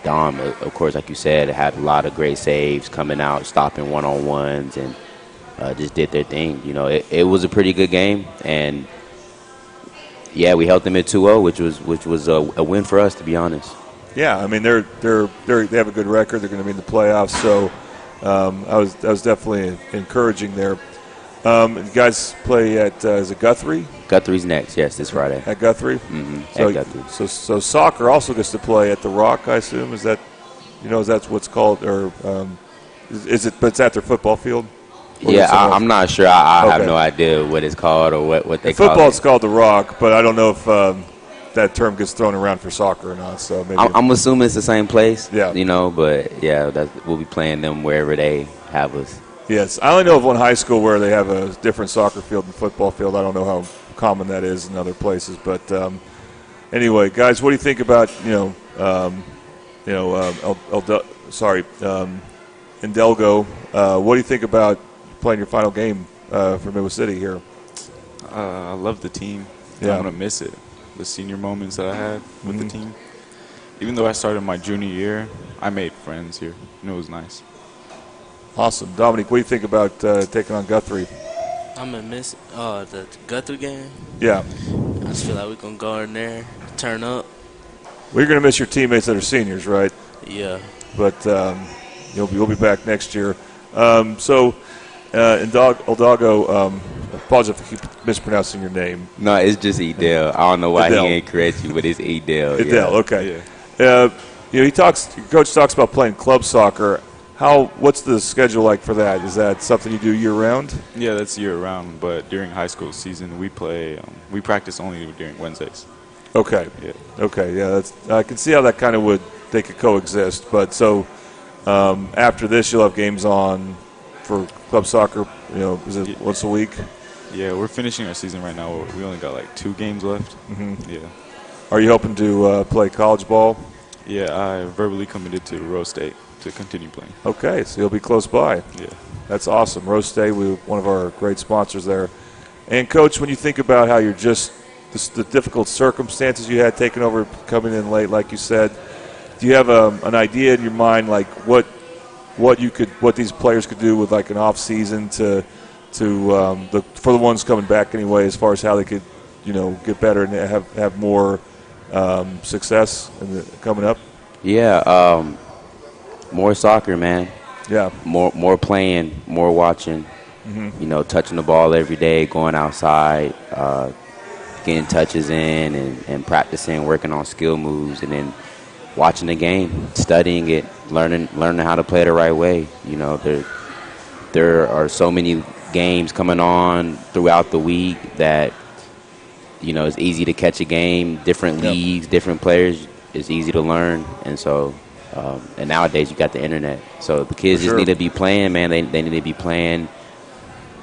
Dom, of course, like you said, had a lot of great saves coming out, stopping one-on-ones, and just did their thing. It was a pretty good game, and yeah, we held them at 2-0, which was a win for us, to be honest. Yeah, I mean they have a good record. They're going to be in the playoffs, so that was definitely encouraging there. You guys play at is it Guthrie? Guthrie's next, yes, this Friday. At Guthrie? Mm-hmm. So, at Guthrie. So soccer also gets to play at the Rock, I assume. Is that, is that what's called, or is it? But it's at their football field. Yeah, I'm not sure. I have no idea what it's called or what they call it. Football, it's called the Rock, but I don't know if that term gets thrown around for soccer or not. So maybe I'm assuming it's the same place. Yeah. But yeah, we'll be playing them wherever they have us. Yes, I only know of one high school where they have a different soccer field and football field. I don't know how common that is in other places, but Delgo. What do you think about playing your final game for Midwest City here? I love the team. Yeah. I'm going to miss it. The senior moments that I had with the team. Even though I started my junior year, I made friends here, and it was nice. Awesome. Dominic, what do you think about taking on Guthrie? I'm going to miss the Guthrie game. Yeah. I just feel like we're going to go in there, turn up. Well, you're going to miss your teammates that are seniors, right? Yeah. But you'll be back next year. Hidalgo, apologize if I keep mispronouncing your name. No, it's just Edel. I don't know why Edel. he ain't correct you, but it's Edel. Edel, okay. Yeah. Your coach talks about playing club soccer. What's the schedule like for that? Is that something you do year round? Yeah, that's year round. But during high school season, we practice only during Wednesdays. Okay. Yeah. Okay. Yeah. I can see how that kind of they could coexist. But so after this, you'll have games on for club soccer. Is it once a week? Yeah, we're finishing our season right now. We only got like 2 games left. Mm-hmm. Yeah. Are you hoping to play college ball? Yeah, I verbally committed to Rose State to continue playing. Okay, so you'll be close by. Yeah. That's awesome. Rose State, one of our great sponsors there. And, Coach, when you think about how you're just the difficult circumstances you had taking over, coming in late, like you said, do you have an idea in your mind, like what these players could do with like an off season for the ones coming back anyway, as far as how they could, get better and have more success coming up? Yeah, more soccer, man. Yeah. More playing, more watching. Mm-hmm. Touching the ball every day, going outside, getting touches in, and practicing, working on skill moves, and then watching the game, studying it, learning how to play the right way. There are so many games coming on throughout the week that it's easy to catch a game, different leagues, different players. It's easy to learn, and so and nowadays you got the internet, so the kids just need to be playing, man. They need to be playing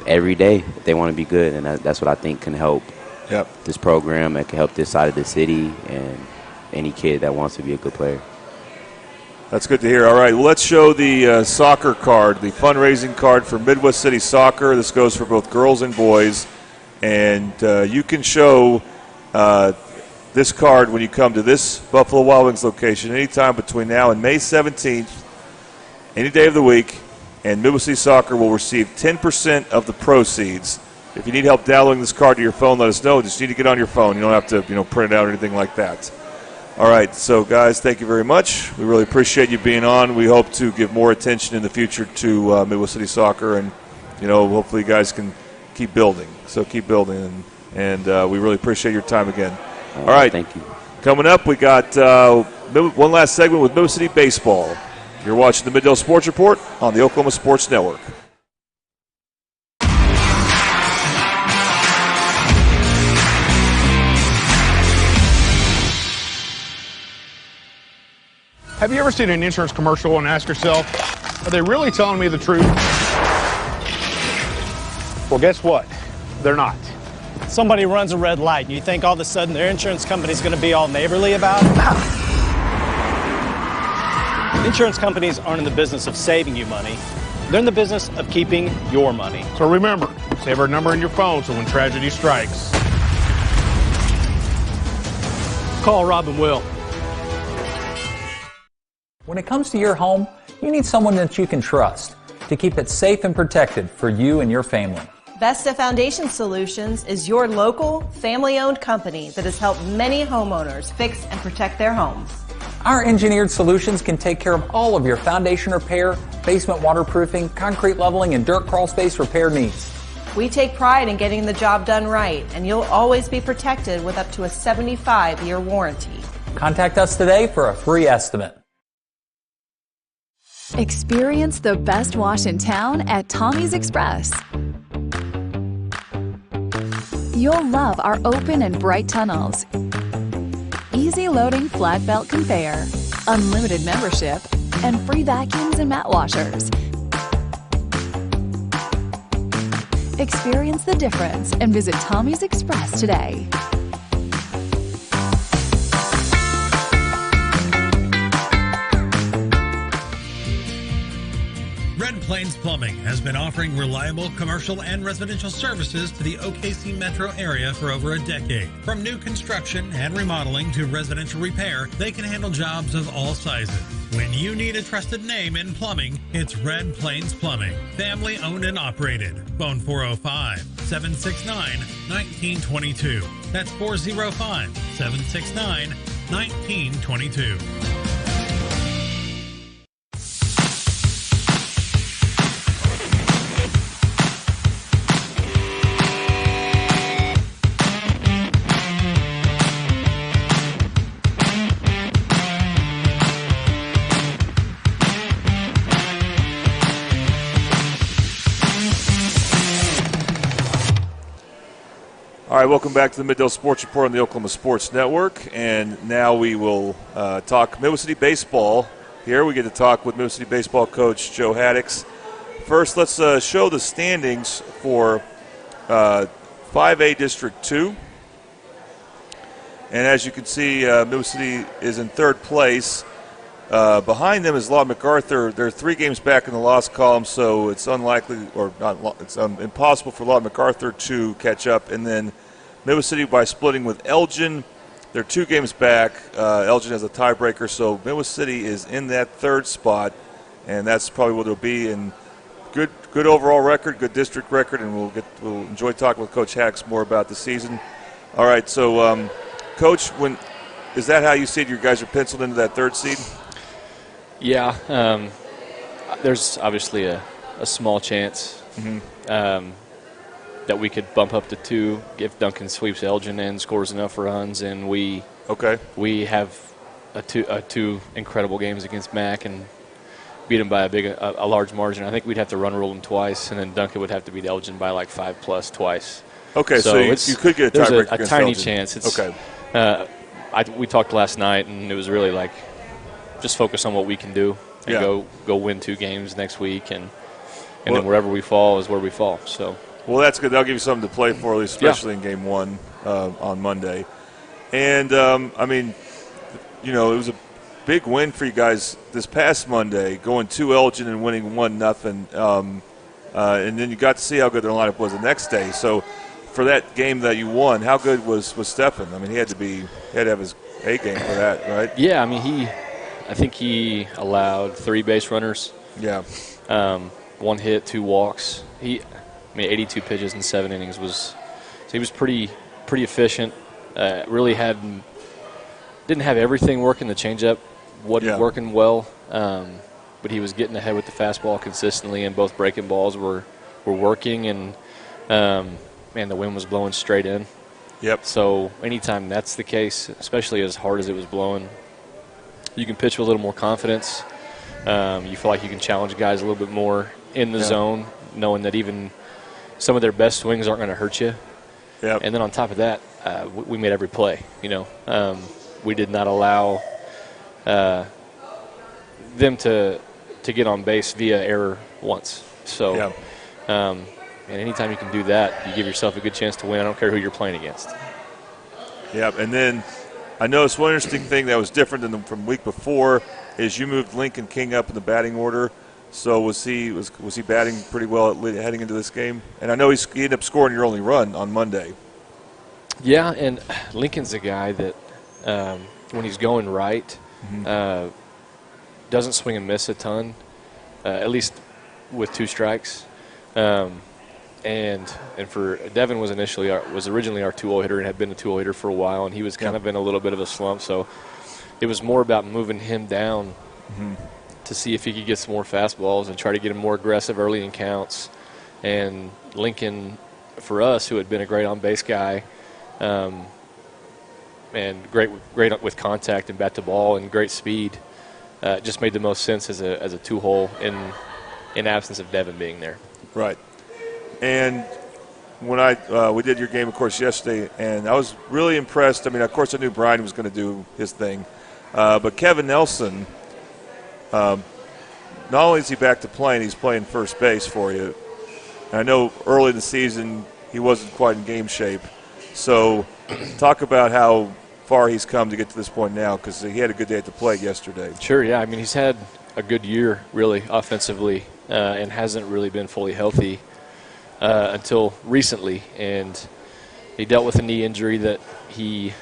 every day if they want to be good, and that's what I think can help this program. It can help this side of the city and any kid that wants to be a good player. That's good to hear. All right, well, let's show the soccer card, the fundraising card for Midwest City Soccer. This goes for both girls and boys, and you can show this card when you come to this Buffalo Wild Wings location anytime between now and May 17th, any day of the week, and Midwest City Soccer will receive 10% of the proceeds. If you need help downloading this card to your phone, let us know. Just need to get on your phone. You don't have to print it out or anything like that. All right, so guys, thank you very much. We really appreciate you being on. We hope to give more attention in the future to Midwest City Soccer, and hopefully you guys can keep building. So keep building, and we really appreciate your time again. All right, thank you. Coming up, we got one last segment with Midwest City Baseball. You're watching the Middle Sports Report on the Oklahoma Sports Network. Have you ever seen an insurance commercial and ask yourself, are they really telling me the truth? Well, guess what? They're not. Somebody runs a red light and you think all of a sudden their insurance company's going to be all neighborly about it? Insurance companies aren't in the business of saving you money. They're in the business of keeping your money. So remember, save our number in your phone so when tragedy strikes, call Rob and Will. When it comes to your home, you need someone that you can trust to keep it safe and protected for you and your family. Vesta Foundation Solutions is your local, family-owned company that has helped many homeowners fix and protect their homes. Our engineered solutions can take care of all of your foundation repair, basement waterproofing, concrete leveling, and dirt crawl space repair needs. We take pride in getting the job done right, and you'll always be protected with up to a 75-year warranty. Contact us today for a free estimate. Experience the best wash in town at Tommy's Express. You'll love our open and bright tunnels, easy loading flat belt conveyor, unlimited membership, and free vacuums and mat washers. Experience the difference and visit Tommy's Express today. Plains Plumbing has been offering reliable commercial and residential services to the OKC metro area for over a decade. From new construction and remodeling to residential repair, they can handle jobs of all sizes. When you need a trusted name in plumbing, it's Red Plains Plumbing. Family owned and operated. Phone 405-769-1922. That's 405-769-1922. All right, welcome back to the Mid-Dale Sports Report on the Oklahoma Sports Network. And now we will talk Midwest City Baseball. Here we get to talk with Midwest City Baseball coach Joe Haddix. First, let's show the standings for 5A District 2. And as you can see, Midwest City is in third place. Behind them is Lawton MacArthur. They're 3 games back in the loss column, so it's unlikely, or not, it's impossible for Lawton MacArthur to catch up. And then Midwest City, by splitting with Elgin, they're 2 games back. Elgin has a tiebreaker, so Midwest City is in that third spot, and that's probably what it'll be. And good overall record, good district record, and we'll enjoy talking with Coach Haddix more about the season. All right, so Coach, is that how you see it? You guys are penciled into that third seed? Yeah, there's obviously a small chance that we could bump up to 2 if Duncan sweeps Elgin and scores enough runs, and we have two incredible games against Mac and beat them by a large margin. I think we'd have to run rule them twice, and then Duncan would have to beat Elgin by like 5+ twice. Okay, so you could get a tiebreaker against tiny Elgin. chance. It's, okay. We talked last night, and it was really like just focus on what we can do and go win 2 games next week, and then wherever we fall is where we fall. So. Well, that's good. That'll give you something to play for, at least especially in Game 1 on Monday. And, I mean, you know, it was a big win for you guys this past Monday, going to Elgin and winning 1-0. And then you got to see how good their lineup was the next day. So for that game that you won, how good was Stefan? I mean, he had to have his A game for that, right? Yeah, I mean, I think he allowed 3 base runners. Yeah. 1 hit, 2 walks. 82 pitches in 7 innings so he was pretty efficient. Really didn't have everything working. The changeup wasn't working well, but he was getting ahead with the fastball consistently, and both breaking balls were working. And the wind was blowing straight in. Yep. So anytime that's the case, especially as hard as it was blowing, you can pitch with a little more confidence. You feel like you can challenge guys a little bit more in the zone, knowing that even some of their best swings aren't going to hurt you. Yep. And then on top of that, we made every play. You know, we did not allow them to get on base via error once. So, and anytime you can do that, you give yourself a good chance to win. I don't care who you're playing against. Yep. And then I noticed one interesting thing that was different than from the week before is you moved Lincoln King up in the batting order. So was he batting pretty well heading into this game? And I know he ended up scoring your only run on Monday. Yeah, and Lincoln's a guy that when he's going right, doesn't swing and miss a ton, at least with 2 strikes. And for Devin was originally our 2-0 hitter and had been a 2-0 hitter for a while, and he was kind of in a little bit of a slump. So it was more about moving him down to see if he could get some more fastballs and try to get him more aggressive early in counts. And Lincoln, for us, who had been a great on-base guy, and great with contact and bat to ball and great speed, just made the most sense as a 2-hole in absence of Devin being there. Right. And when we did your game, of course, yesterday, and I was really impressed. I mean, of course, I knew Brian was going to do his thing, but Kevin Nelson, not only is he back to playing, he's playing first base for you. And I know early in the season he wasn't quite in game shape. So talk about how far he's come to get to this point now, because he had a good day at the plate yesterday. Sure, yeah. I mean, he's had a good year, really, offensively, and hasn't really been fully healthy until recently. And he dealt with a knee injury that he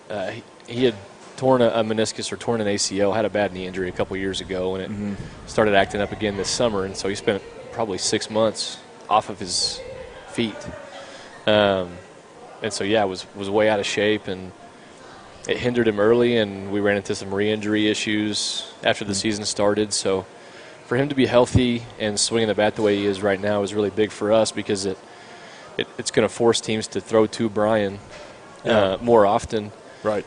had torn a meniscus or torn an ACL, had a bad knee injury a couple years ago, and it started acting up again this summer. And so he spent probably 6 months off of his feet. And so, yeah, was way out of shape, and it hindered him early, and we ran into some re-injury issues after the season started. So for him to be healthy and swinging the bat the way he is right now is really big for us, because it's going to force teams to throw to Brian more often. Right.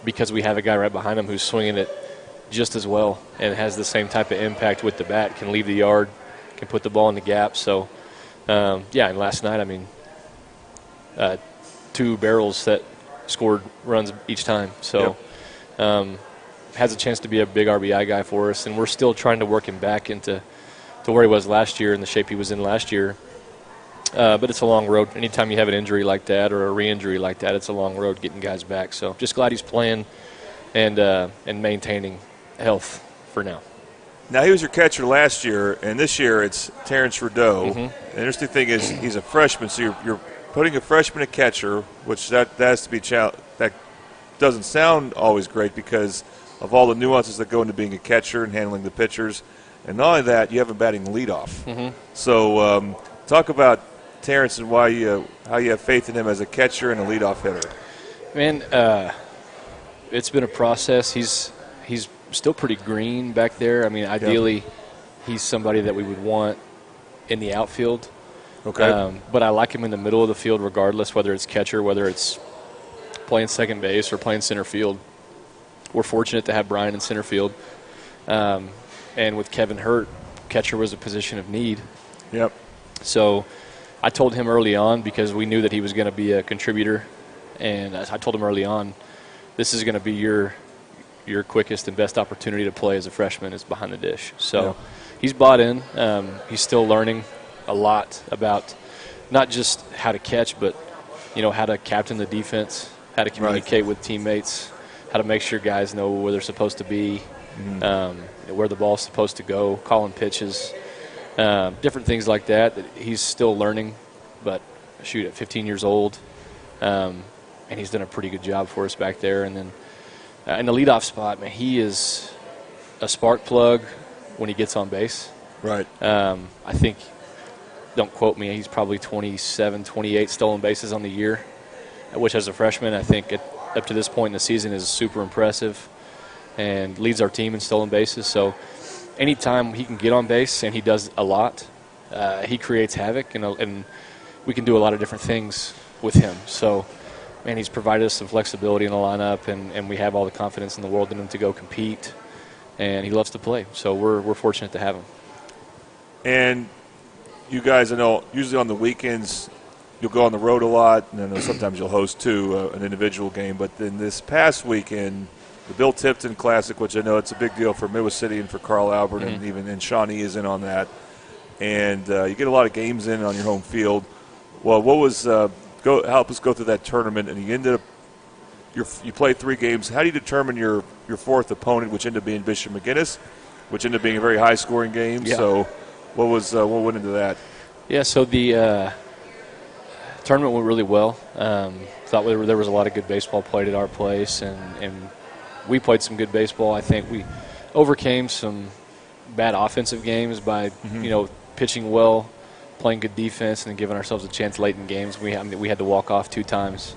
Because we have a guy right behind him who's swinging it just as well and has the same type of impact with the bat, can leave the yard, can put the ball in the gap. So, and last night, I mean, 2 barrels that scored runs each time. So has a chance to be a big RBI guy for us, and we're still trying to work him back into where he was last year and the shape he was in last year. But it's a long road. Anytime you have an injury like that or a re-injury like that, it's a long road getting guys back. So just glad he's playing and maintaining health for now. Now, he was your catcher last year, and this year it's Terrence Rideau. The interesting thing is he's a freshman, so you're putting a freshman at catcher, which that has to be that doesn't sound always great because of all the nuances that go into being a catcher and handling the pitchers. And not only that, you have him batting leadoff. So talk about Terrence and why how you have faith in him as a catcher and a leadoff hitter. Man, it's been a process. He's still pretty green back there. I mean, ideally, he's somebody that we would want in the outfield. Okay. But I like him in the middle of the field regardless, whether it's catcher, whether it's playing second base or playing center field. We're fortunate to have Brian in center field. And with Kevin hurt, catcher was a position of need. Yep. So I told him early on, because we knew that he was going to be a contributor, and I told him early on, this is going to be your quickest and best opportunity to play as a freshman is behind the dish. So he's bought in. He's still learning a lot about not just how to catch, but how to captain the defense, how to communicate with teammates, how to make sure guys know where they're supposed to be, where the ball's supposed to go, calling pitches. Different things like that he's still learning, but at 15 years old, and he's done a pretty good job for us back there. And then in the leadoff spot, man, he is a spark plug when he gets on base. Right. I think, don't quote me, he's probably 27, 28 stolen bases on the year, which as a freshman I think up to this point in the season is super impressive and leads our team in stolen bases. So anytime he can get on base, and he does a lot, he creates havoc, and we can do a lot of different things with him. So, man, he's provided us some flexibility in the lineup, and we have all the confidence in the world in him to go compete, and he loves to play. So we're fortunate to have him. And you guys, I know, usually on the weekends you'll go on the road a lot, and I know sometimes you'll host, too, an individual game. But then this past weekend, the Bill Tipton Classic, which I know it's a big deal for Midwest City and for Carl Albert, and even Shawnee is in on that. And you get a lot of games in on your home field. Well, what was help us go through that tournament, and you ended up you played 3 games. How do you determine your fourth opponent, which ended up being Bishop McGuinness, which ended up being a very high-scoring game? Yeah. So what went into that? Yeah, so the tournament went really well. Thought there was a lot of good baseball played at our place, and we played some good baseball. I think we overcame some bad offensive games by pitching well, playing good defense, and then giving ourselves a chance late in games. We had to walk off 2 times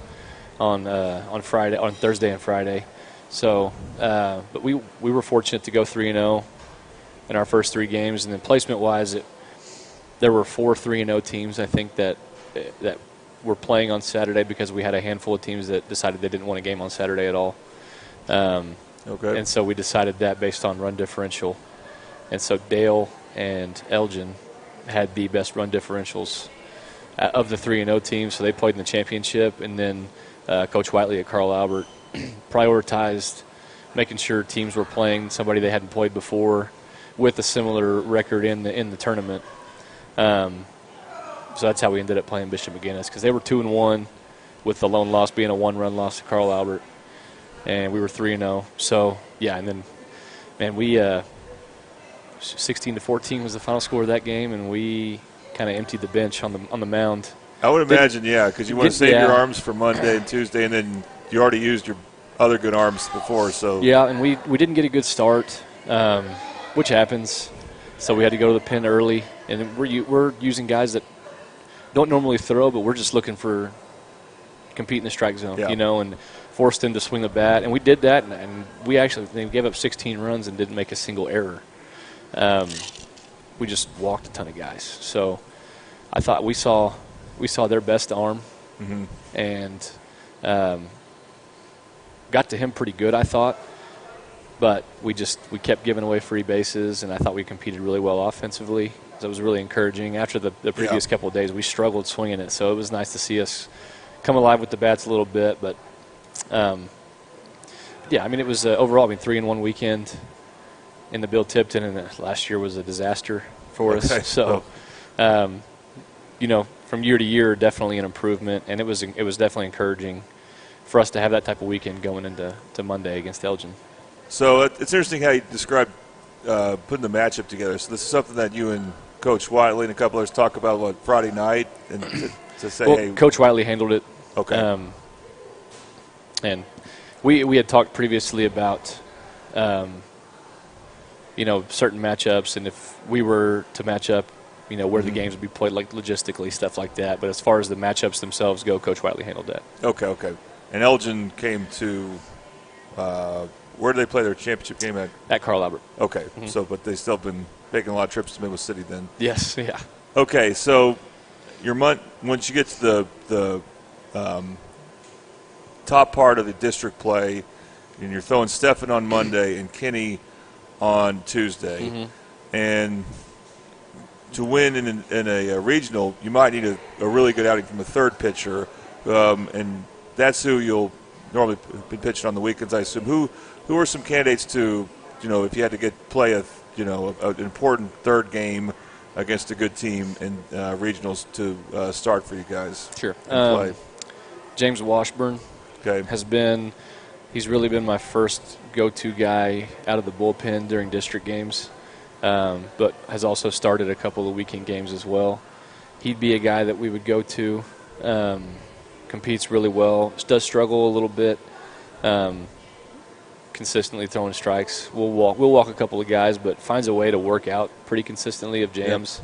on Thursday and Friday. So, but we were fortunate to go 3-0 in our first 3 games, and then placement-wise, there were 4 3-0 teams I think that were playing on Saturday, because we had a handful of teams that decided they didn't want a game on Saturday at all. Okay. And so we decided that based on run differential. And so Dale and Elgin had the best run differentials of the 3-0 teams, so they played in the championship. And then Coach Whiteley at Carl Albert prioritized making sure teams were playing somebody they hadn't played before with a similar record in the tournament. So that's how we ended up playing Bishop McGuinness, because they were 2-1 with the lone loss being a 1-run loss to Carl Albert. And we were 3-0. So, yeah, and then, man, we 16-14 was the final score of that game, and we kind of emptied the bench on the mound. I would imagine, yeah, because you want to save your arms for Monday and Tuesday, and then you already used your other good arms before. So yeah, and we didn't get a good start, which happens. So we had to go to the pen early, and we're using guys that don't normally throw, but we're just looking for compete in the strike zone, and forced them to swing the bat, and we did that, and we gave up 16 runs and didn't make a single error. We just walked a ton of guys. So I thought we saw their best arm, and got to him pretty good, I thought. But we kept giving away free bases, and I thought we competed really well offensively. So it was really encouraging. After the previous couple of days, we struggled swinging it, so it was nice to see us come alive with the bats a little bit. But it was overall 3-1 weekend in the Bill Tipton, and last year was a disaster for us. So, from year to year, definitely an improvement, and it was definitely encouraging for us to have that type of weekend going into Monday against Elgin. So it's interesting how you described putting the matchup together. So this is something that you and Coach Whiteley and a couple others talk about Friday night, and to say, hey, Coach Whiteley handled it. Okay. And we had talked previously about certain matchups, and if we were to match up, where the games would be played, like logistically, stuff like that. But as far as the matchups themselves go, Coach Whiteley handled that. Okay. And Elgin came to where did they play their championship game at? At Carl Albert. Okay. So, but they still been making a lot of trips to Midwest City then. Yes. Yeah. Okay. So, once you get to the top part of the district play, and you're throwing Stephan on Monday and Kenny on Tuesday, and to win in a regional, you might need a really good outing from a third pitcher, and that's who you'll normally be pitching on the weekends, I assume. Who are some candidates to, if you had to play an important third game against a good team in regionals to start for you guys? Sure. Play? James Washburn he's really been my first go-to guy out of the bullpen during district games, but has also started a couple of weekend games as well. He'd be a guy that we would go to. Competes really well. Does struggle a little bit. Consistently throwing strikes. We'll walk a couple of guys, but finds a way to work out pretty consistently of jams.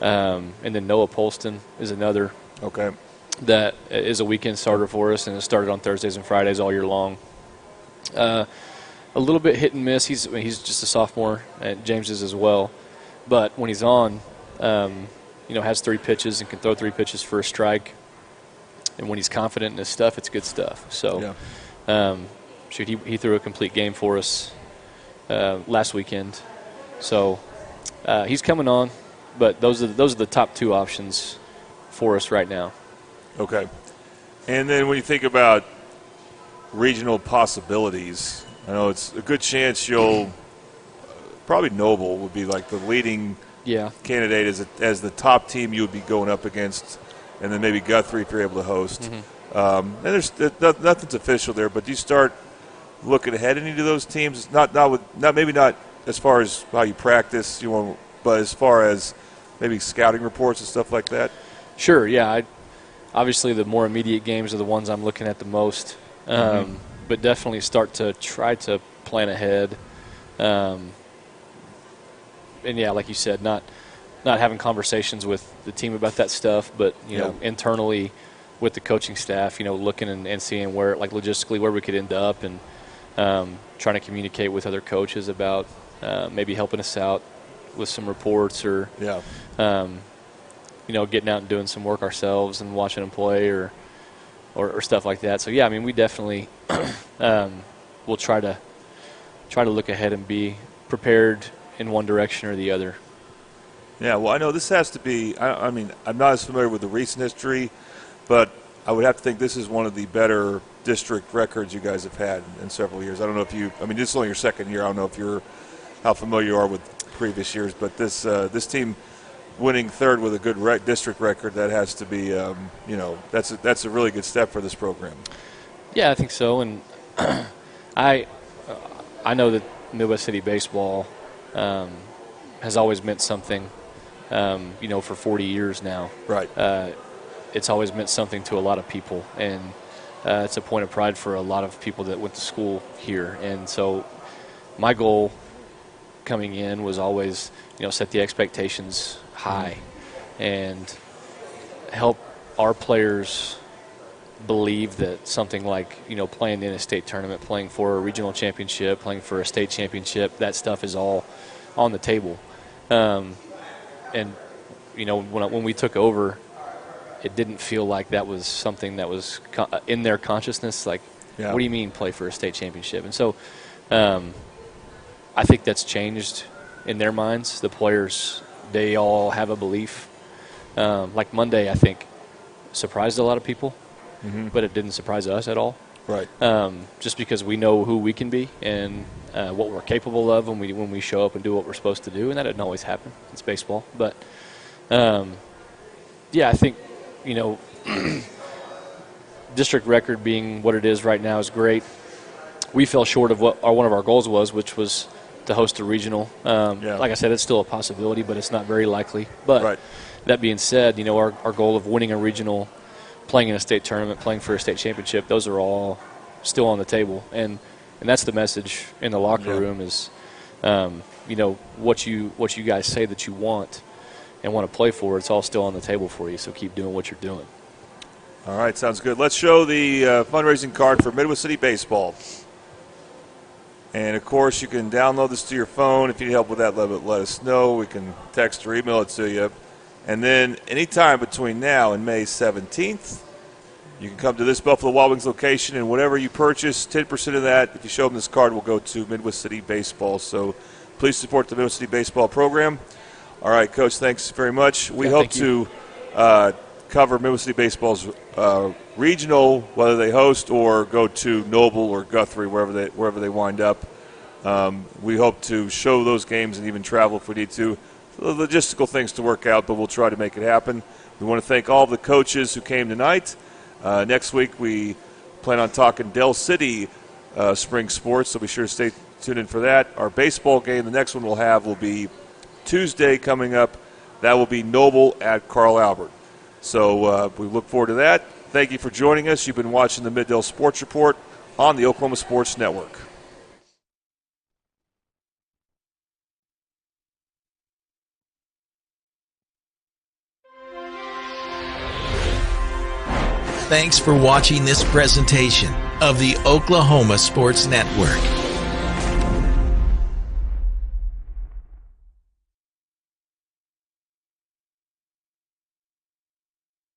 And then Noah Polston is another. Okay. That is a weekend starter for us, and has started on Thursdays and Fridays all year long. A little bit hit and miss. He's just a sophomore, and James is as well. But when he's on, has 3 pitches and can throw 3 pitches for a strike. And when he's confident in his stuff, it's good stuff. So, he threw a complete game for us last weekend. So he's coming on, but those are the top 2 options for us right now. Okay. And then when you think about regional possibilities, I know it's a good chance you'll probably Noble would be like the leading candidate as the top team you would be going up against. And then maybe Guthrie if you're able to host. And there's nothing's official there, but do you start looking ahead at any of those teams? Maybe not as far as how you practice, but as far as maybe scouting reports and stuff like that. Sure. Yeah. Obviously, the more immediate games are the ones I'm looking at the most, but definitely start to try to plan ahead. And like you said, not having conversations with the team about that stuff, but internally with the coaching staff, looking and seeing where, like logistically, where we could end up, and trying to communicate with other coaches about maybe helping us out with some reports or getting out and doing some work ourselves and watching them play or stuff like that. So we definitely will try to look ahead and be prepared in one direction or the other. Yeah, well, I know this has to be – I'm not as familiar with the recent history, but I would have to think this is one of the better district records you guys have had in several years. I don't know if you – this is only your second year. I don't know how familiar you are with previous years, but this team winning third with a good district record, that has to be that's a really good step for this program. Yeah, I think so. And I know that Midwest City Baseball has always meant something, for 40 years now. Right. It's always meant something to a lot of people, and it's a point of pride for a lot of people that went to school here. And so my goal coming in was always, set the expectations high and help our players believe that something like, playing in a state tournament, playing for a regional championship, playing for a state championship, that stuff is all on the table. And, when we took over, it didn't feel like that was something that was in their consciousness. Like, Yeah. What do you mean play for a state championship? And so I think that's changed in their minds. The players, they all have a belief. Like Monday, I think, surprised a lot of people, but it didn't surprise us at all. Right. Just because we know who we can be and what we're capable of when we show up and do what we're supposed to do, and that doesn't always happen. It's baseball. But, I think, district record being what it is right now is great. We fell short of what one of our goals was, which was to host a regional. Like I said, it's still a possibility, but it's not very likely. But that being said, our goal of winning a regional, playing in a state tournament, playing for a state championship, those are all still on the table. And that's the message in the locker room is, what you guys say that you want and want to play for, it's all still on the table for you. So keep doing what you're doing. All right, sounds good. Let's show the fundraising card for Midwest City Baseball. And, of course, you can download this to your phone. If you need help with that, let us know. We can text or email it to you. And then anytime between now and May 17th, you can come to this Buffalo Wild Wings location, and whatever you purchase, 10% of that, if you show them this card, will go to Midwest City Baseball. So please support the Midwest City Baseball program. All right, Coach, thanks very much. We hope to cover Midwest City Baseball's regional, whether they host or go to Noble or Guthrie, wherever they wind up. We hope to show those games and even travel if we need to. The logistical things to work out, but we'll try to make it happen. We want to thank all the coaches who came tonight. Next week we plan on talking Del City spring sports, so be sure to stay tuned in for that. Our baseball game, the next one we'll have will be Tuesday coming up. That will be Noble at Carl Albert. So we look forward to that. Thank you for joining us. You've been watching the Mid-Dale Sports Report on the Oklahoma Sports Network. Thanks for watching this presentation of the Oklahoma Sports Network.